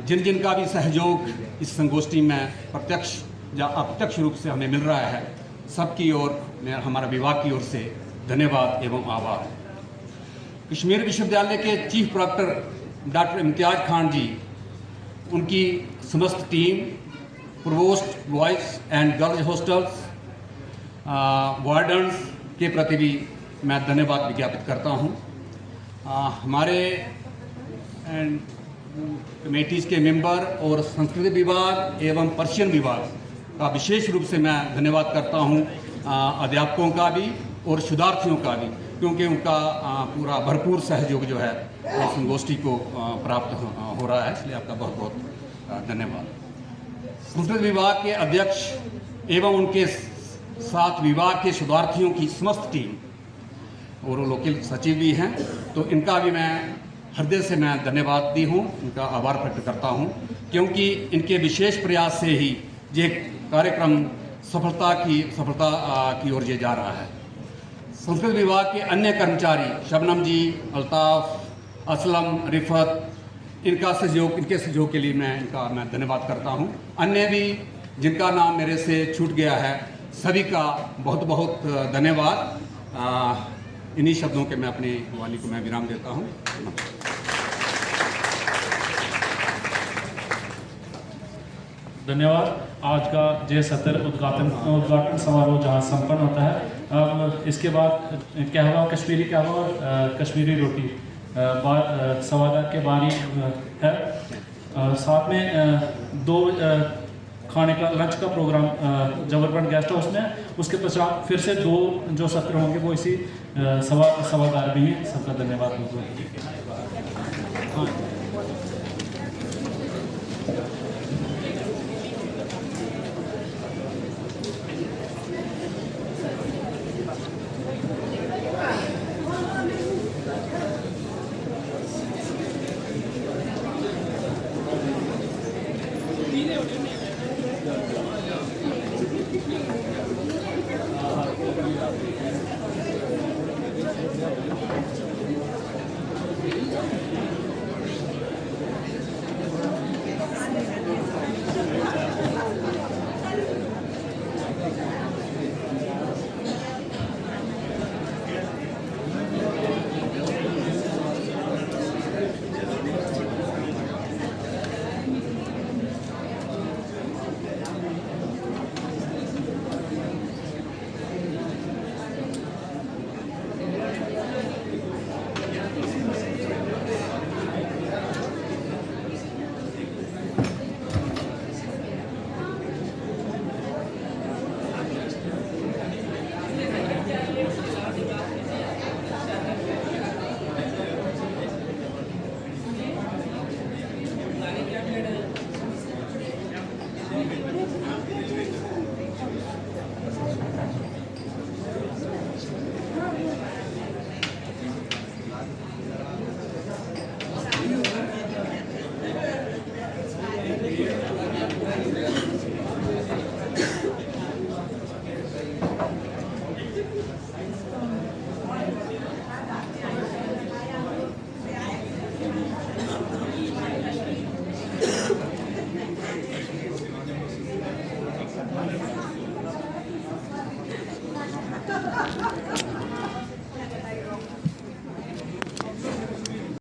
जिन जिन का भी सहयोग इस संगोष्ठी में प्रत्यक्ष या अप्रत्यक्ष रूप से हमें मिल रहा है, सबकी ओर हमारा विभाग की ओर से धन्यवाद एवं आभार। कश्मीर विश्वविद्यालय के chief proctor doctor Imtiaz Khan ji, उनकी समस्त team, provost boys and girls hostels, wardens के प्रति भी मैं धन्यवाद विज्ञापित करता हूँ। हमारे कमेटीज़ के मेंबर और संस्कृत विभाग एवं पर्शियन विभाग का विशेष रूप से मैं धन्यवाद करता हूँ, अध्यापकों का भी और शोधार्थियों का भी, क्योंकि उनका पूरा भरपूर सहयोग जो है संगोष्ठी को प्राप्त हो रहा है, इसलिए आपका बहुत बहुत धन्यवाद। संस्कृत विभाग के अध्यक्ष एवं उनके साथ विभाग के शोधार्थियों की समस्त टीम और लोकल सचिव भी हैं, तो इनका भी मैं हृदय से मैं धन्यवाद दी हूँ, इनका आभार प्रकट करता हूँ, क्योंकि इनके विशेष प्रयास से ही ये कार्यक्रम सफलता की ओर ये जा रहा है। संस्कृत विभाग के अन्य कर्मचारी शबनम जी, अल्ताफ, असलम, रिफत, इनके सहयोग के लिए मैं धन्यवाद करता हूँ। अन्य भी जिनका नाम मेरे से छूट गया है, सभी का बहुत बहुत धन्यवाद। इन्हीं शब्दों के मैं अपनी वाणी को मैं विराम देता हूँ। धन्यवाद। आज का जे सत्र उद्घाटन समारोह जहाँ संपन्न होता है, अब इसके बाद कहवा, कश्मीरी कहवा और कश्मीरी रोटी सवादार के बारी है। साथ में 2 खाने का लंच का प्रोग्राम जबरबंद गेस्ट हाउस में, उसके पश्चात फिर से 2 जो सत्र होंगे वो इसी सवादार भी हैं। सबका धन्यवाद।